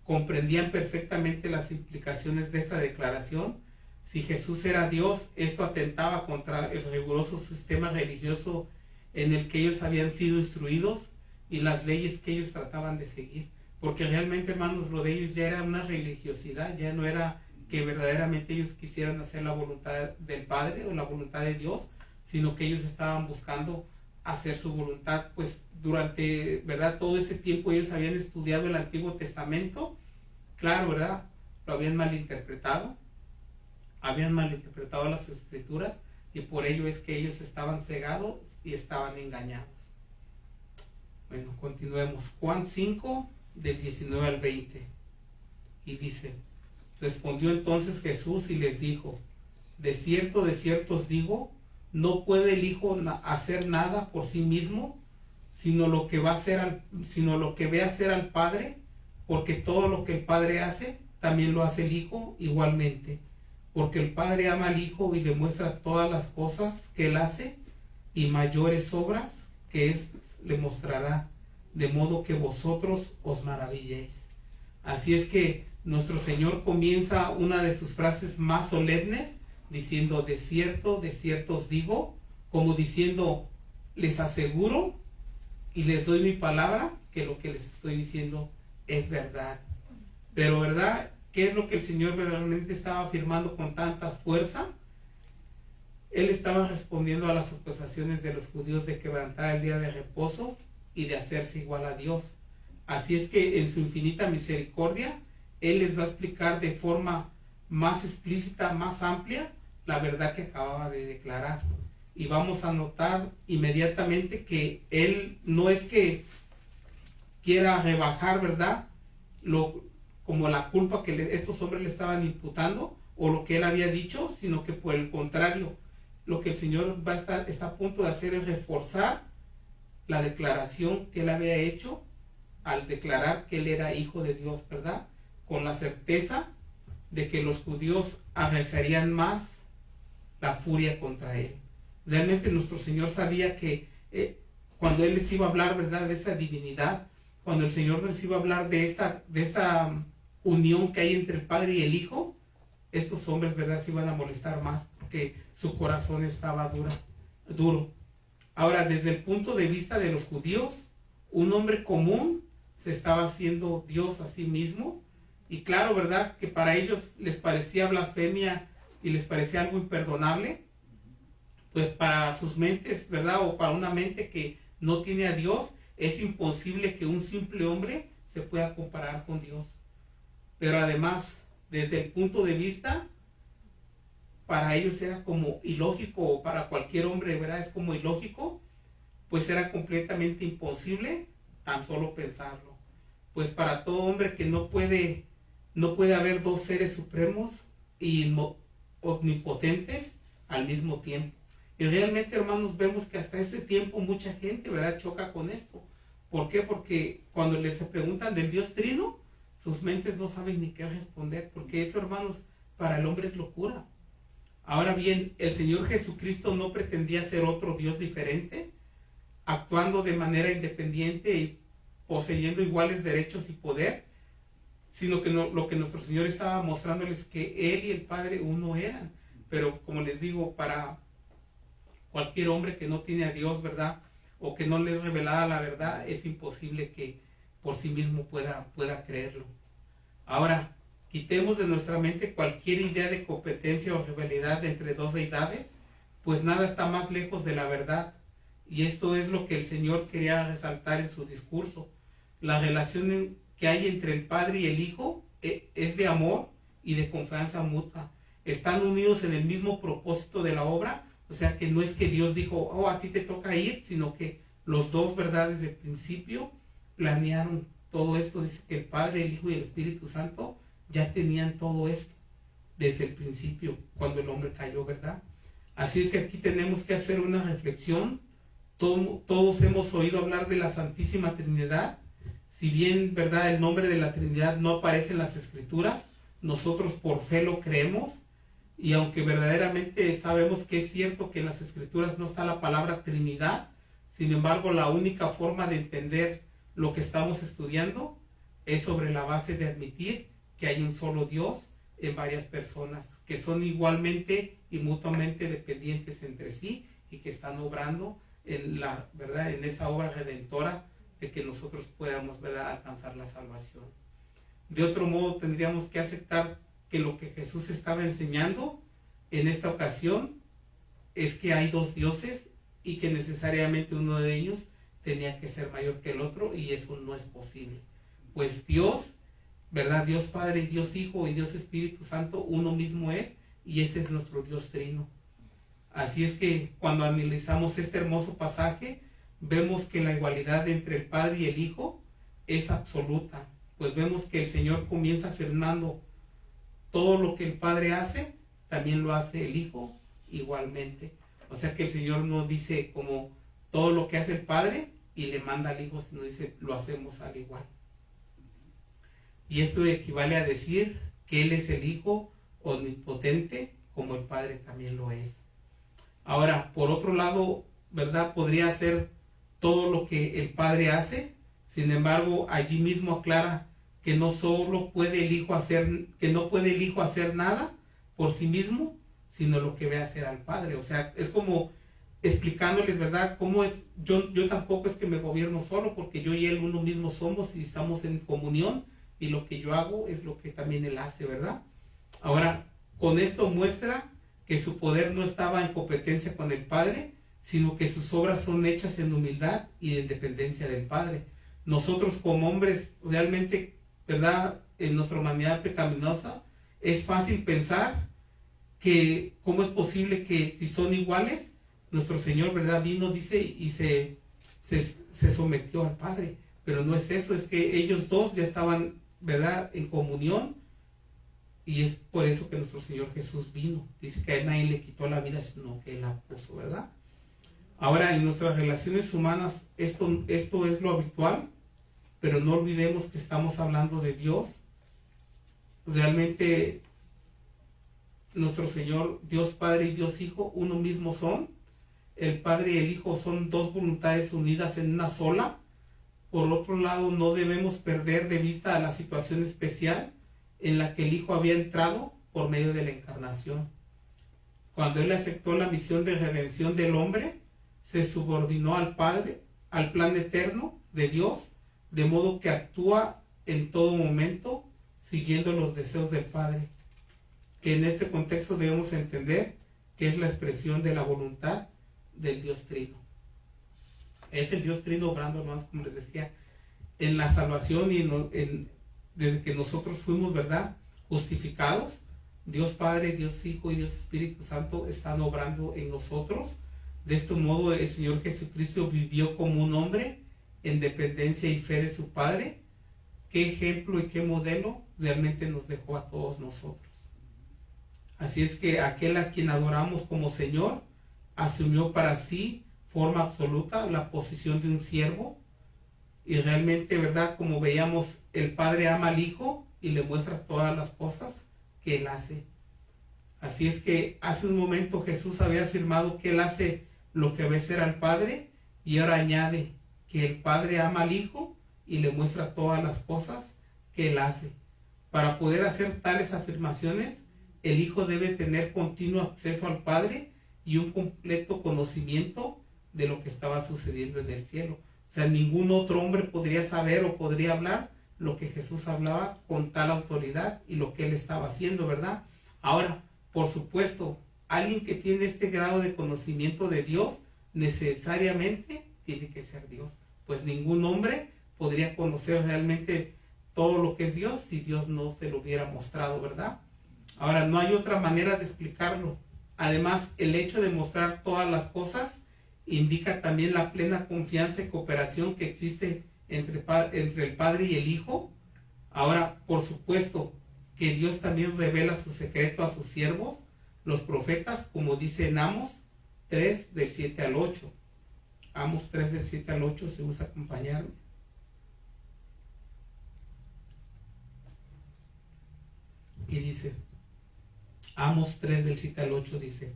comprendían perfectamente las implicaciones de esta declaración. Si Jesús era Dios, esto atentaba contra el riguroso sistema religioso en el que ellos habían sido instruidos y las leyes que ellos trataban de seguir. Porque realmente, hermanos, lo de ellos ya era una religiosidad, ya no era que verdaderamente ellos quisieran hacer la voluntad del Padre o la voluntad de Dios, sino que ellos estaban buscando hacer su voluntad. Pues durante, ¿verdad?, todo ese tiempo ellos habían estudiado el Antiguo Testamento, claro, ¿verdad?, lo habían malinterpretado las Escrituras, y por ello es que ellos estaban cegados y estaban engañados. Bueno, continuemos. Juan 5, del 19 al 20, y dice: respondió entonces Jesús y les dijo: de cierto os digo, no puede el Hijo hacer nada por sí mismo, sino lo que ve hacer al Padre, porque todo lo que el Padre hace, también lo hace el Hijo igualmente. Porque el Padre ama al Hijo y le muestra todas las cosas que Él hace, y mayores obras que éste le mostrará, de modo que vosotros os maravilléis. Así es que nuestro Señor comienza una de sus frases más solemnes diciendo: de cierto os digo, como diciendo, les aseguro y les doy mi palabra que lo que les estoy diciendo es verdad. Pero, ¿verdad?, ¿qué es lo que el Señor verdaderamente estaba afirmando con tanta fuerza? Él estaba respondiendo a las acusaciones de los judíos de quebrantar el día de reposo y de hacerse igual a Dios. Así es que en su infinita misericordia, Él les va a explicar de forma más explícita, más amplia, la verdad que acababa de declarar. Y vamos a notar inmediatamente que Él no es que quiera rebajar, ¿verdad?, como la culpa que estos hombres le estaban imputando, o lo que Él había dicho, sino que por el contrario, lo que el Señor está a punto de hacer es reforzar la declaración que Él había hecho al declarar que Él era Hijo de Dios, ¿verdad?, con la certeza de que los judíos arreciarían más la furia contra Él. Realmente nuestro Señor sabía que cuando Él les iba a hablar, ¿verdad?, de esa divinidad, cuando el Señor les iba a hablar de esta unión que hay entre el Padre y el Hijo, estos hombres, ¿verdad?, se iban a molestar más, porque su corazón estaba duro. Ahora, desde el punto de vista de los judíos, un hombre común se estaba haciendo Dios a sí mismo, y claro, ¿verdad?, que para ellos les parecía blasfemia y les parecía algo imperdonable. Pues para sus mentes, ¿verdad?, o para una mente que no tiene a Dios, es imposible que un simple hombre se pueda comparar con Dios. Pero además, desde el punto de vista para ellos era como ilógico, o para cualquier hombre, ¿verdad? Es como ilógico, pues era completamente imposible tan solo pensarlo. Pues para todo hombre que no puede haber dos seres supremos y omnipotentes al mismo tiempo. Y realmente, hermanos, vemos que hasta este tiempo mucha gente, ¿verdad?, choca con esto. ¿Por qué? Porque cuando les preguntan del Dios Trino, sus mentes no saben ni qué responder, porque eso, hermanos, para el hombre es locura. Ahora bien, el Señor Jesucristo no pretendía ser otro Dios diferente, actuando de manera independiente y poseyendo iguales derechos y poder, sino que lo que nuestro Señor estaba mostrándoles es que Él y el Padre uno eran. Pero como les digo, para cualquier hombre que no tiene a Dios, ¿verdad?, o que no le es revelada la verdad, es imposible que por sí mismo pueda creerlo. Ahora, quitemos de nuestra mente cualquier idea de competencia o rivalidad entre dos deidades, pues nada está más lejos de la verdad. Y esto es lo que el Señor quería resaltar en su discurso. La relación que hay entre el Padre y el Hijo es de amor y de confianza mutua. Están unidos en el mismo propósito de la obra, o sea que no es que Dios dijo, oh, a ti te toca ir, sino que los dos, ¿verdad?, desde el principio planearon todo esto. Dice que el Padre, el Hijo y el Espíritu Santo ya tenían todo esto desde el principio, cuando el hombre cayó, ¿verdad? Así es que aquí tenemos que hacer una reflexión. Todos hemos oído hablar de la Santísima Trinidad. Si bien, ¿verdad?, el nombre de la Trinidad no aparece en las Escrituras, nosotros por fe lo creemos. Y aunque verdaderamente sabemos que es cierto que en las Escrituras no está la palabra Trinidad, sin embargo, la única forma de entender lo que estamos estudiando es sobre la base de admitir que hay un solo Dios en varias personas, que son igualmente y mutuamente dependientes entre sí y que están obrando en la verdad, en esa obra redentora de que nosotros podamos, ¿verdad?, alcanzar la salvación. De otro modo, tendríamos que aceptar que lo que Jesús estaba enseñando en esta ocasión es que hay dos dioses y que necesariamente uno de ellos tenía que ser mayor que el otro, y eso no es posible. Pues Dios, ¿verdad?, Dios Padre y Dios Hijo y Dios Espíritu Santo, uno mismo es, y ese es nuestro Dios Trino. Así es que cuando analizamos este hermoso pasaje, vemos que la igualdad entre el Padre y el Hijo es absoluta. Pues vemos que el Señor comienza afirmando todo lo que el Padre hace, también lo hace el Hijo igualmente. O sea que el Señor no dice como todo lo que hace el Padre y le manda al Hijo, sino dice lo hacemos al igual. Y esto equivale a decir que Él es el Hijo omnipotente, como el Padre también lo es. Ahora, por otro lado, ¿verdad?, podría hacer todo lo que el Padre hace. Sin embargo, allí mismo aclara que no solo puede el Hijo hacer, que no puede el Hijo hacer nada por sí mismo, sino lo que ve hacer al Padre. O sea, es como explicándoles, ¿verdad?, cómo es, yo tampoco es que me gobierno solo, porque yo y Él uno mismo somos y estamos en comunión, y lo que yo hago es lo que también Él hace, ¿verdad? Ahora, con esto muestra que su poder no estaba en competencia con el Padre, sino que sus obras son hechas en humildad y en dependencia del Padre. Nosotros como hombres, realmente, ¿verdad?, en nuestra humanidad pecaminosa, es fácil pensar que cómo es posible que si son iguales, nuestro Señor, ¿verdad?, vino, dice, y se sometió al Padre. Pero no es eso, es que ellos dos ya estaban, ¿verdad?, en comunión, y es por eso que nuestro Señor Jesús vino. Dice que a Él nadie le quitó la vida, sino que Él la puso, ¿verdad? Ahora, en nuestras relaciones humanas, esto es lo habitual, pero no olvidemos que estamos hablando de Dios. Realmente, nuestro Señor, Dios Padre y Dios Hijo, uno mismo son. El Padre y el Hijo son dos voluntades unidas en una sola. Por otro lado, no debemos perder de vista a la situación especial en la que el Hijo había entrado por medio de la encarnación. Cuando Él aceptó la misión de redención del hombre, se subordinó al Padre, al plan eterno de Dios, de modo que actúa en todo momento siguiendo los deseos del Padre, que en este contexto debemos entender que es la expresión de la voluntad del Dios Trino. Es el Dios Trino obrando, hermanos, como les decía, en la salvación y desde que nosotros fuimos, ¿verdad?, justificados. Dios Padre, Dios Hijo y Dios Espíritu Santo están obrando en nosotros. De este modo el Señor Jesucristo vivió como un hombre en dependencia y fe de su Padre. Qué ejemplo y qué modelo realmente nos dejó a todos nosotros. Así es que aquel a quien adoramos como Señor asumió para sí forma absoluta la posición de un siervo, y realmente, ¿verdad? Como veíamos, el Padre ama al Hijo y le muestra todas las cosas que Él hace. Así es que hace un momento Jesús había afirmado que Él hace lo que ve ser al Padre, y ahora añade que el Padre ama al Hijo y le muestra todas las cosas que Él hace. Para poder hacer tales afirmaciones, el Hijo debe tener continuo acceso al Padre y un completo conocimiento de lo que estaba sucediendo en el cielo. O sea, ningún otro hombre podría saber o podría hablar lo que Jesús hablaba con tal autoridad y lo que Él estaba haciendo, ¿verdad? Ahora, por supuesto, alguien que tiene este grado de conocimiento de Dios necesariamente tiene que ser Dios, pues ningún hombre podría conocer realmente todo lo que es Dios si Dios no se lo hubiera mostrado, ¿verdad? Ahora, no hay otra manera de explicarlo. Además, el hecho de mostrar todas las cosas indica también la plena confianza y cooperación que existe entre el Padre y el Hijo. Ahora, por supuesto, que Dios también revela su secreto a sus siervos, los profetas, como dice en Amos 3, del 7 al 8. Amos 3, del 7 al 8, si gusta acompañarme. Y dice, Amos 3, del 7 al 8 dice,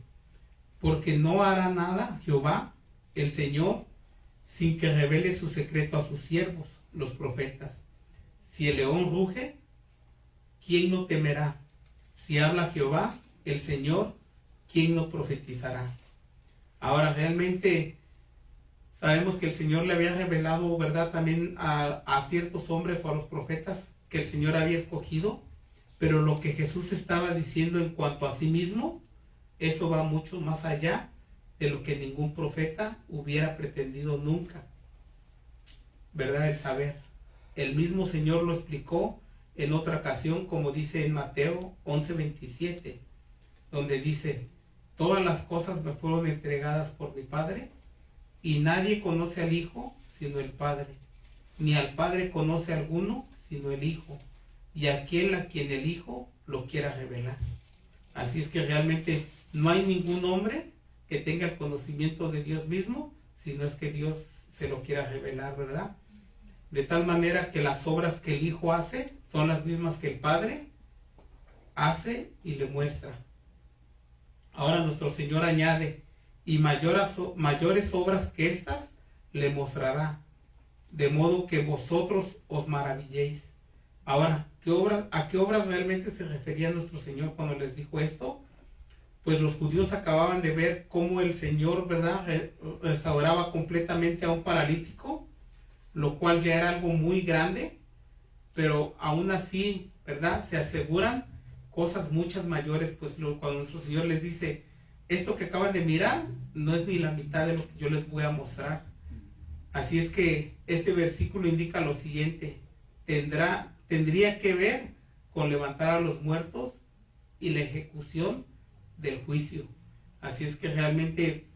porque no hará nada Jehová, el Señor, sin que revele su secreto a sus siervos, los profetas. Si el león ruge, ¿quién no temerá? Si habla Jehová, el Señor, ¿quién no profetizará? Ahora, realmente sabemos que el Señor le había revelado, ¿verdad?, también a ciertos hombres o a los profetas que el Señor había escogido, pero lo que Jesús estaba diciendo en cuanto a sí mismo, eso va mucho más allá de lo que ningún profeta hubiera pretendido nunca, ¿verdad? El saber. El mismo Señor lo explicó en otra ocasión, como dice en Mateo 11:27, donde dice, todas las cosas me fueron entregadas por mi Padre, y nadie conoce al Hijo sino el Padre, ni al Padre conoce alguno sino el Hijo, y aquel a quien el Hijo lo quiera revelar. Así es que realmente no hay ningún hombre que tenga el conocimiento de Dios mismo, si no es que Dios se lo quiera revelar, ¿verdad? De tal manera que las obras que el Hijo hace son las mismas que el Padre hace y le muestra. Ahora nuestro Señor añade, y mayores obras que estas le mostrará, de modo que vosotros os maravilléis. Ahora, ¿a qué obras realmente se refería nuestro Señor cuando les dijo esto? Pues los judíos acababan de ver cómo el Señor, ¿verdad?, restauraba completamente a un paralítico, lo cual ya era algo muy grande, pero aún así, ¿verdad?, se aseguran cosas muchas mayores, pues cuando nuestro Señor les dice, esto que acaban de mirar no es ni la mitad de lo que yo les voy a mostrar. Así es que este versículo indica lo siguiente, tendría que ver con levantar a los muertos y la ejecución del juicio. Así es que realmente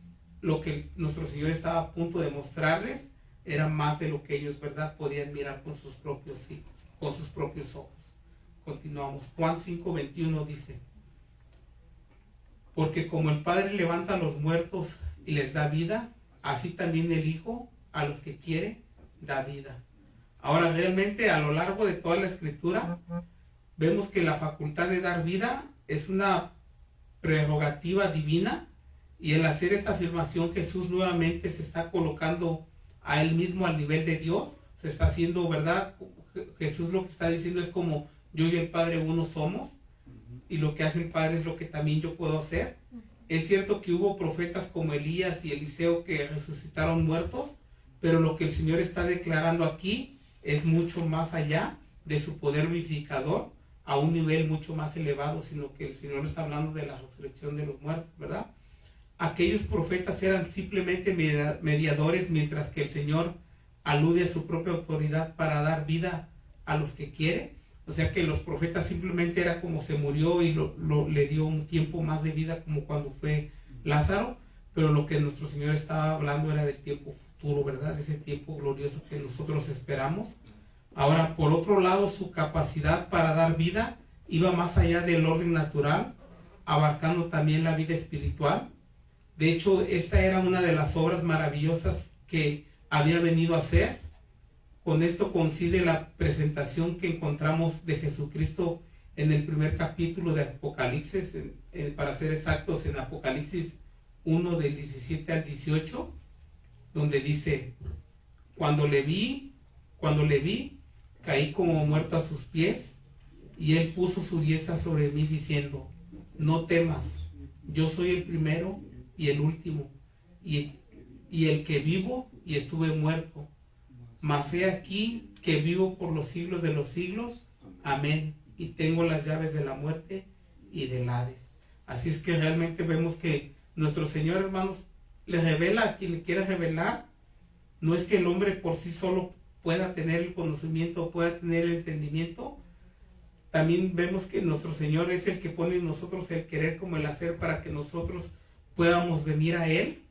lo que nuestro Señor estaba a punto de mostrarles era más de lo que ellos, ¿verdad?, podían mirar con sus propios ojos. Continuamos. Juan 5:21 dice, porque como el Padre levanta a los muertos y les da vida, así también el Hijo a los que quiere da vida. Ahora realmente a lo largo de toda la Escritura vemos que la facultad de dar vida es una prerrogativa divina, y al hacer esta afirmación Jesús nuevamente se está colocando a él mismo al nivel de Dios, se está haciendo, ¿verdad? Jesús lo que está diciendo es como yo y el Padre uno somos, y lo que hace el Padre es lo que también yo puedo hacer. Es cierto que hubo profetas como Elías y Eliseo que resucitaron muertos, pero lo que el Señor está declarando aquí es mucho más allá de su poder vivificador, a un nivel mucho más elevado, sino que el Señor está hablando de la resurrección de los muertos, ¿verdad? Aquellos profetas eran simplemente mediadores, mientras que el Señor alude a su propia autoridad para dar vida a los que quiere. O sea que los profetas simplemente era como se murió y le dio un tiempo más de vida como cuando fue Lázaro, pero lo que nuestro Señor estaba hablando era del tiempo futuro, ¿verdad? Ese tiempo glorioso que nosotros esperamos. Ahora, por otro lado, su capacidad para dar vida iba más allá del orden natural, abarcando también la vida espiritual. De hecho, esta era una de las obras maravillosas que había venido a hacer. Con esto coincide la presentación que encontramos de Jesucristo en el primer capítulo de Apocalipsis, para ser exactos, en Apocalipsis 1 del 17 al 18, donde dice: cuando le vi, caí como muerto a sus pies, y él puso su diestra sobre mí diciendo: no temas, yo soy el primero y el último, y el que vivo y estuve muerto. Mas he aquí que vivo por los siglos de los siglos. Amén. Y tengo las llaves de la muerte y del Hades. Así es que realmente vemos que nuestro Señor, hermanos, le revela a quien le quiera revelar. No es que el hombre por sí solo pueda tener el conocimiento, pueda tener el entendimiento. También vemos que nuestro Señor es el que pone en nosotros el querer como el hacer para que nosotros podamos venir a Él.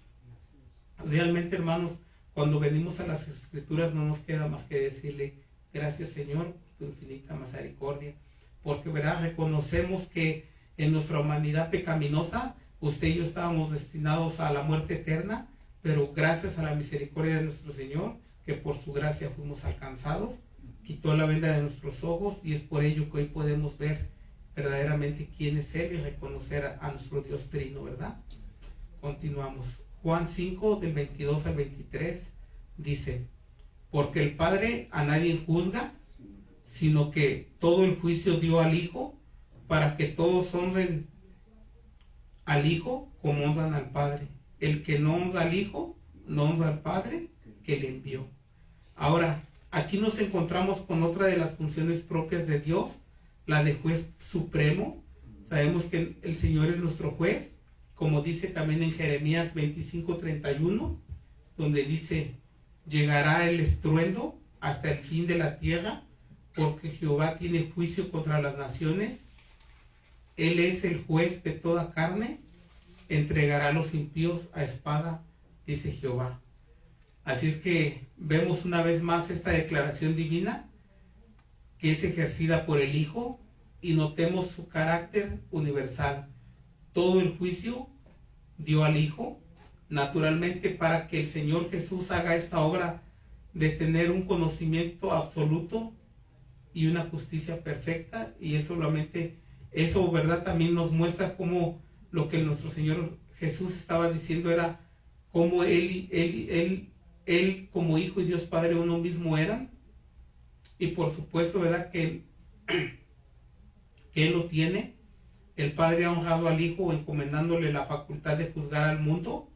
Realmente, hermanos, cuando venimos a las Escrituras no nos queda más que decirle: gracias, Señor, por tu infinita misericordia, porque verá, reconocemos que en nuestra humanidad pecaminosa usted y yo estábamos destinados a la muerte eterna, pero gracias a la misericordia de nuestro Señor, que por su gracia fuimos alcanzados, quitó la venda de nuestros ojos, y es por ello que hoy podemos ver verdaderamente quién es Él y reconocer a nuestro Dios trino, ¿verdad? Continuamos. Juan 5, del 22 al 23, dice: porque el Padre a nadie juzga, sino que todo el juicio dio al Hijo, para que todos honren al Hijo como honran al Padre. El que no honra al Hijo, no honra al Padre que le envió. Ahora, aquí nos encontramos con otra de las funciones propias de Dios, la de juez supremo. Sabemos que el Señor es nuestro juez, como dice también en Jeremías 25:31, donde dice: llegará el estruendo hasta el fin de la tierra, porque Jehová tiene juicio contra las naciones. Él es el juez de toda carne, entregará a los impíos a espada, dice Jehová. Así es que vemos una vez más esta declaración divina que es ejercida por el Hijo, y notemos su carácter universal. Todo el juicio dio al Hijo, naturalmente para que el Señor Jesús haga esta obra de tener un conocimiento absoluto y una justicia perfecta. Y eso solamente, eso, ¿verdad?, también nos muestra cómo lo que nuestro Señor Jesús estaba diciendo era cómo Él como Hijo y Dios Padre uno mismo eran. Y por supuesto, ¿verdad?, que Él lo tiene. El Padre ha honrado al Hijo encomendándole la facultad de juzgar al mundo.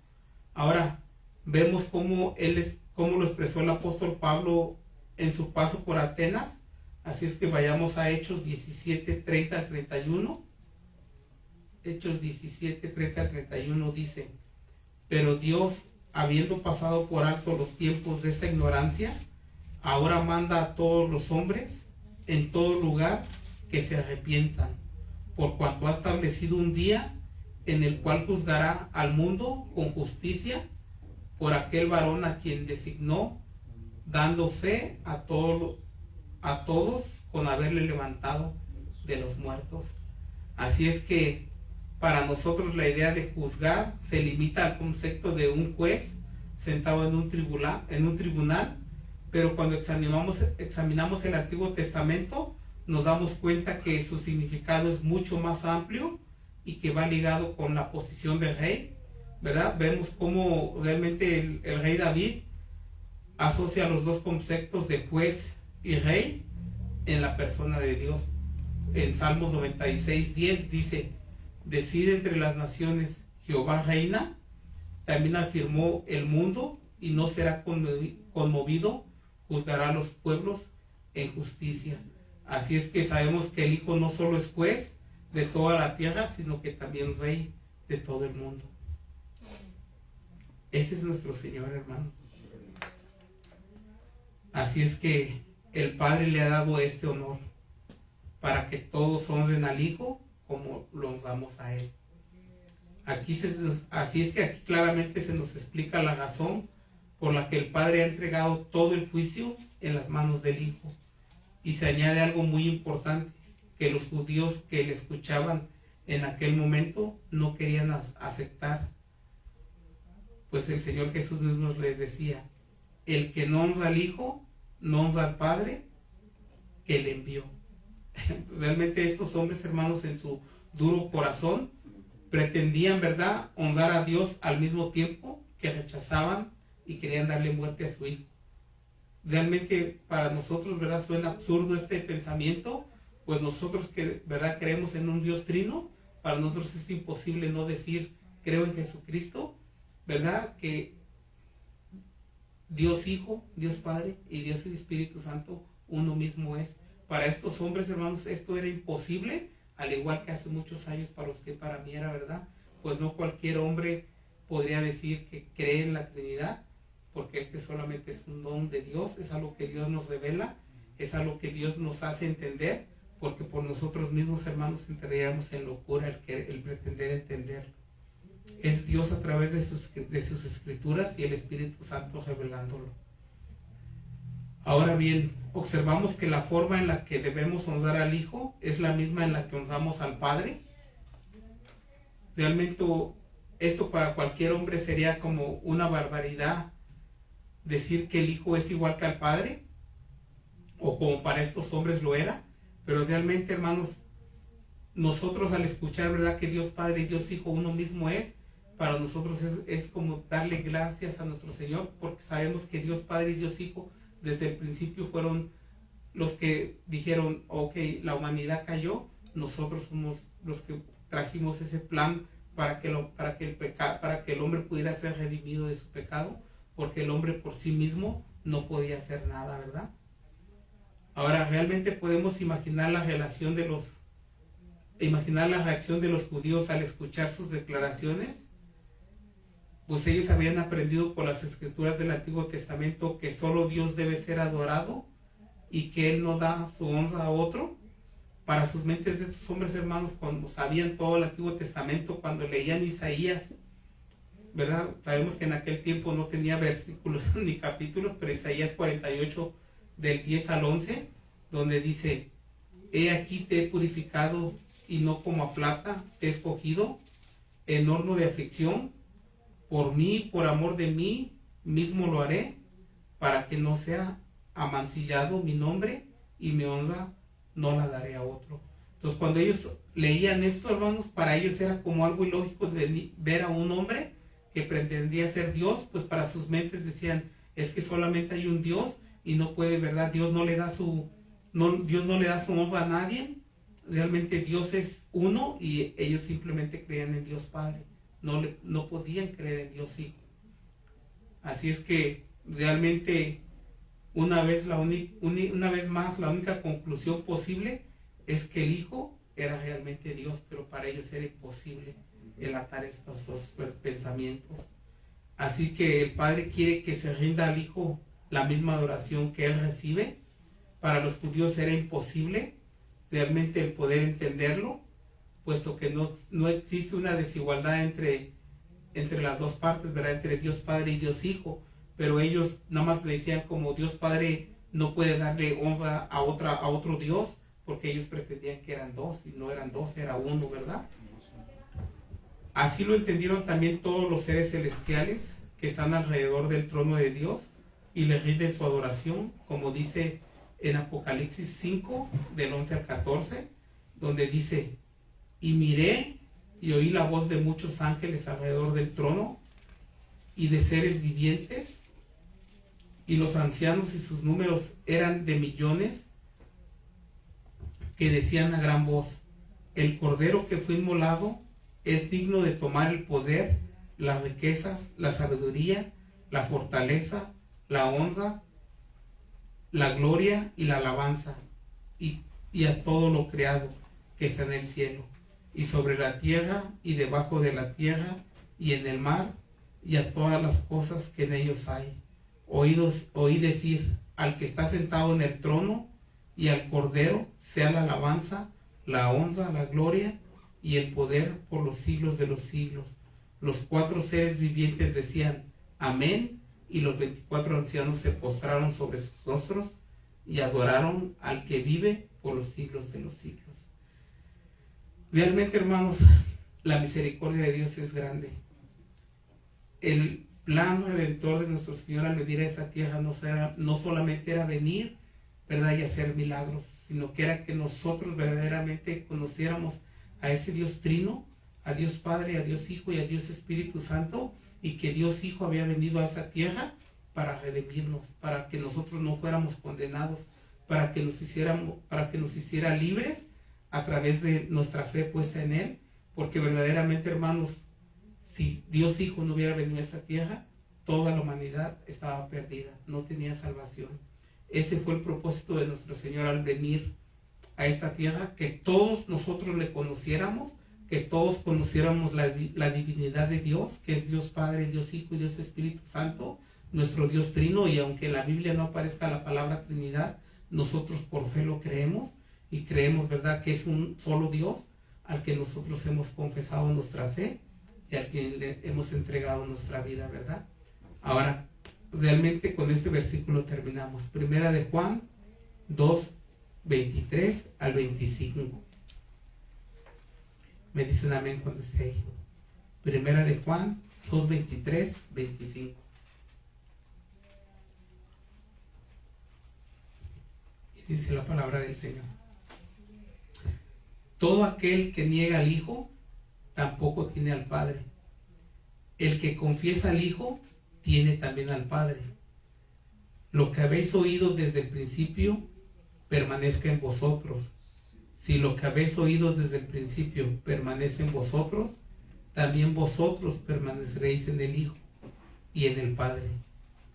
Ahora vemos cómo lo expresó el apóstol Pablo en su paso por Atenas. Así es que vayamos a Hechos 17:30 al 31. Hechos 17:30 al 31 dice: pero Dios, habiendo pasado por alto los tiempos de esta ignorancia, ahora manda a todos los hombres en todo lugar que se arrepientan, por cuanto ha establecido un día en el cual juzgará al mundo con justicia por aquel varón a quien designó, dando fe a todos con haberle levantado de los muertos. Así es que para nosotros la idea de juzgar se limita al concepto de un juez sentado en un tribunal, pero cuando examinamos el Antiguo Testamento, nos damos cuenta que su significado es mucho más amplio y que va ligado con la posición del rey, ¿verdad? Vemos cómo realmente el rey David asocia los dos conceptos de juez y rey en la persona de Dios. En Salmos 96:10 dice: decide entre las naciones, Jehová reina. También afirmó el mundo y no será conmovido, juzgará a los pueblos en justicia. Así es que sabemos que el Hijo no solo es juez de toda la tierra, sino que también rey de todo el mundo. Ese es nuestro Señor, hermano. Así es que el Padre le ha dado este honor. para que todos honren al Hijo como lo honramos a Él. Así es que aquí claramente se nos explica la razón por la que el Padre ha entregado todo el juicio en las manos del Hijo. Y se añade algo muy importante, que los judíos que le escuchaban en aquel momento no querían aceptar. Pues el Señor Jesús mismo les decía, el que no honra al Hijo, no honra al Padre que le envió. Realmente estos hombres, hermanos, en su duro corazón, pretendían, ¿verdad?, honrar a Dios al mismo tiempo que rechazaban y querían darle muerte a su Hijo. Realmente para nosotros, ¿verdad?, suena absurdo este pensamiento, pues nosotros que, ¿verdad?, creemos en un Dios trino, para nosotros es imposible no decir, creo en Jesucristo, ¿verdad?, que Dios Hijo, Dios Padre y Dios el Espíritu Santo, uno mismo es. Para estos hombres, hermanos, esto era imposible, al igual que hace muchos años para usted, para mí era, ¿verdad? Pues no cualquier hombre podría decir que cree en la Trinidad, porque este solamente es un don de Dios, es algo que Dios nos revela, es algo que Dios nos hace entender, porque por nosotros mismos, hermanos, entraríamos en locura el pretender entenderlo. Es Dios a través de sus escrituras y el Espíritu Santo revelándolo. Ahora bien, observamos que la forma en la que debemos honrar al Hijo es la misma en la que honramos al Padre. Realmente esto para cualquier hombre sería como una barbaridad decir que el Hijo es igual que al Padre, o como para estos hombres lo era, pero realmente, hermanos, nosotros al escuchar, ¿verdad?, que Dios Padre y Dios Hijo uno mismo es, para nosotros es como darle gracias a nuestro Señor, porque sabemos que Dios Padre y Dios Hijo desde el principio fueron los que dijeron, ok, la humanidad cayó, nosotros somos los que trajimos ese plan para que el hombre pudiera ser redimido de su pecado, porque el hombre por sí mismo no podía hacer nada, ¿verdad? Ahora, realmente podemos imaginar la reacción de los judíos al escuchar sus declaraciones. Pues ellos habían aprendido por las escrituras del Antiguo Testamento que solo Dios debe ser adorado y que Él no da su honra a otro. Para sus mentes de estos hombres, hermanos, cuando sabían todo el Antiguo Testamento, cuando leían Isaías, ¿verdad? Sabemos que en aquel tiempo no tenía versículos ni capítulos, pero Isaías 48 del 10 al 11, donde dice, he aquí te he purificado y no como a plata te he escogido en horno de aflicción. Por mí, por amor de mí mismo lo haré, para que no sea amancillado mi nombre y mi honra no la daré a otro. Entonces, cuando ellos leían esto, hermanos, para ellos era como algo ilógico de ver a un hombre que pretendía ser Dios, pues para sus mentes decían, es que solamente hay un Dios y no puede, ¿verdad? Dios no le da su honra a nadie. Realmente Dios es uno y ellos simplemente creían en Dios Padre. No podían creer en Dios Hijo. Así es que realmente una vez más la única conclusión posible es que el Hijo era realmente Dios, pero para ellos era imposible el atar estos dos pensamientos. Así que el Padre quiere que se rinda al Hijo la misma adoración que Él recibe. Para los judíos era imposible realmente el poder entenderlo, puesto que no existe una desigualdad entre las dos partes, ¿verdad? Entre Dios Padre y Dios Hijo, pero ellos nada más le decían como Dios Padre no puede darle honra a otro Dios, porque ellos pretendían que eran dos, y no eran dos, era uno, ¿verdad? Así lo entendieron también todos los seres celestiales que están alrededor del trono de Dios y le rinden su adoración, como dice en Apocalipsis 5, del 11 al 14, donde dice, y miré y oí la voz de muchos ángeles alrededor del trono y de seres vivientes, y los ancianos y sus números eran de millones, que decían a gran voz, el Cordero que fue inmolado es digno de tomar el poder, las riquezas, la sabiduría, la fortaleza, la honra, la gloria y la alabanza, y a todo lo creado que está en el cielo, y sobre la tierra, y debajo de la tierra, y en el mar, y a todas las cosas que en ellos hay. Oí decir al que está sentado en el trono y al Cordero sea la alabanza, la honra, la gloria y el poder por los siglos de los siglos. Los 4 seres vivientes decían, amén, y los 24 ancianos se postraron sobre sus rostros y adoraron al que vive por los siglos de los siglos. Realmente, hermanos, la misericordia de Dios es grande. El plan redentor de nuestro Señor al venir a esa tierra no solamente era venir, ¿verdad?, y hacer milagros, sino que era que nosotros verdaderamente conociéramos a ese Dios Trino, a Dios Padre, a Dios Hijo y a Dios Espíritu Santo, y que Dios Hijo había venido a esa tierra para redimirnos, para que nosotros no fuéramos condenados, para que nos hiciera libres a través de nuestra fe puesta en Él, porque verdaderamente, hermanos, si Dios Hijo no hubiera venido a esta tierra, toda la humanidad estaba perdida, no tenía salvación. Ese fue el propósito de nuestro Señor al venir a esta tierra, que todos nosotros le conociéramos, que todos conociéramos la divinidad de Dios, que es Dios Padre, Dios Hijo y Dios Espíritu Santo, nuestro Dios Trino, y aunque en la Biblia no aparezca la palabra Trinidad, nosotros por fe lo creemos, y creemos, ¿verdad?, que es un solo Dios al que nosotros hemos confesado nuestra fe y al que le hemos entregado nuestra vida, ¿verdad? Ahora, realmente con este versículo terminamos. Primera de Juan 2, 23 al 25. Me dice un amén cuando esté ahí. Primera de Juan 2, 23, 25. Y dice la palabra del Señor. Todo aquel que niega al Hijo, tampoco tiene al Padre. El que confiesa al Hijo, tiene también al Padre. Lo que habéis oído desde el principio, permanezca en vosotros. Si lo que habéis oído desde el principio permanece en vosotros, también vosotros permaneceréis en el Hijo y en el Padre.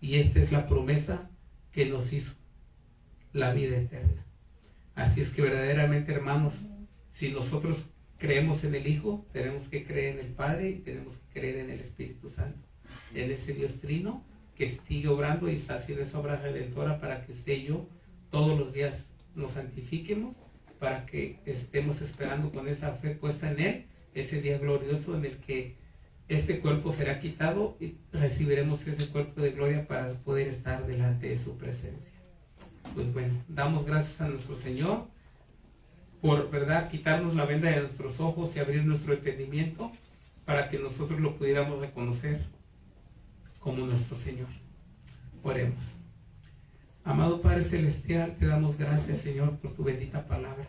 Y esta es la promesa que nos hizo, la vida eterna. Así es que verdaderamente, hermanos, si nosotros creemos en el Hijo, tenemos que creer en el Padre y tenemos que creer en el Espíritu Santo, en ese Dios Trino que sigue obrando y está haciendo esa obra redentora para que usted y yo todos los días nos santifiquemos, para que estemos esperando con esa fe puesta en Él, ese día glorioso en el que este cuerpo será quitado y recibiremos ese cuerpo de gloria para poder estar delante de su presencia. Pues bueno, damos gracias a nuestro Señor por, ¿verdad?, quitarnos la venda de nuestros ojos y abrir nuestro entendimiento para que nosotros lo pudiéramos reconocer como nuestro Señor. Oremos. Amado Padre Celestial, te damos gracias, Señor, por tu bendita palabra.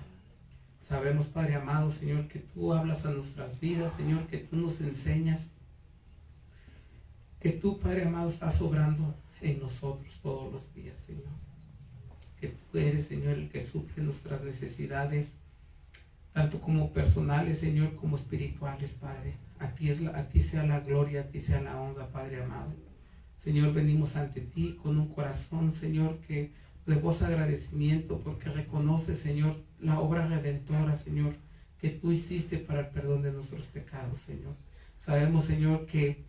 Sabemos, Padre amado, Señor, que tú hablas a nuestras vidas, Señor, que tú nos enseñas, que tú, Padre amado, estás obrando en nosotros todos los días, Señor. Que tú eres, Señor, el que suple nuestras necesidades, tanto como personales, Señor, como espirituales, Padre. A ti sea la gloria, a ti sea la honra, Padre amado. Señor, venimos ante ti con un corazón, Señor, que rebosa agradecimiento porque reconoce, Señor, la obra redentora, Señor, que tú hiciste para el perdón de nuestros pecados, Señor. Sabemos, Señor, que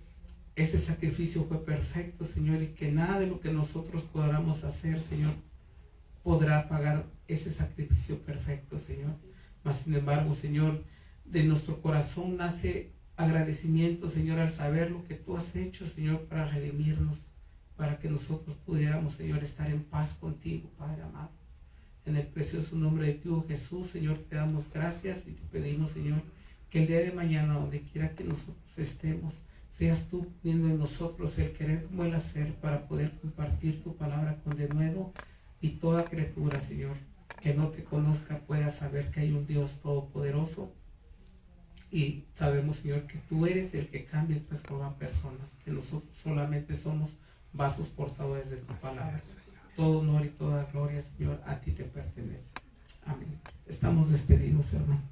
ese sacrificio fue perfecto, Señor, y que nada de lo que nosotros podamos hacer, Señor, podrá pagar ese sacrificio perfecto, Señor. Mas, sin embargo, Señor, de nuestro corazón nace agradecimiento, Señor, al saber lo que tú has hecho, Señor, para redimirnos, para que nosotros pudiéramos, Señor, estar en paz contigo, Padre amado. En el precioso nombre de tu Jesús, Señor, te damos gracias y te pedimos, Señor, que el día de mañana, donde quiera que nosotros estemos, seas tú poniendo en nosotros el querer como el hacer para poder compartir tu palabra con denuedo, y toda criatura, Señor, que no te conozca pueda saber que hay un Dios todopoderoso. Y sabemos, Señor, que tú eres el que cambia y transforma personas, que nosotros solamente somos vasos portadores de tu palabra. Todo honor y toda gloria, Señor, a ti te pertenece. Amén. Estamos despedidos, hermanos.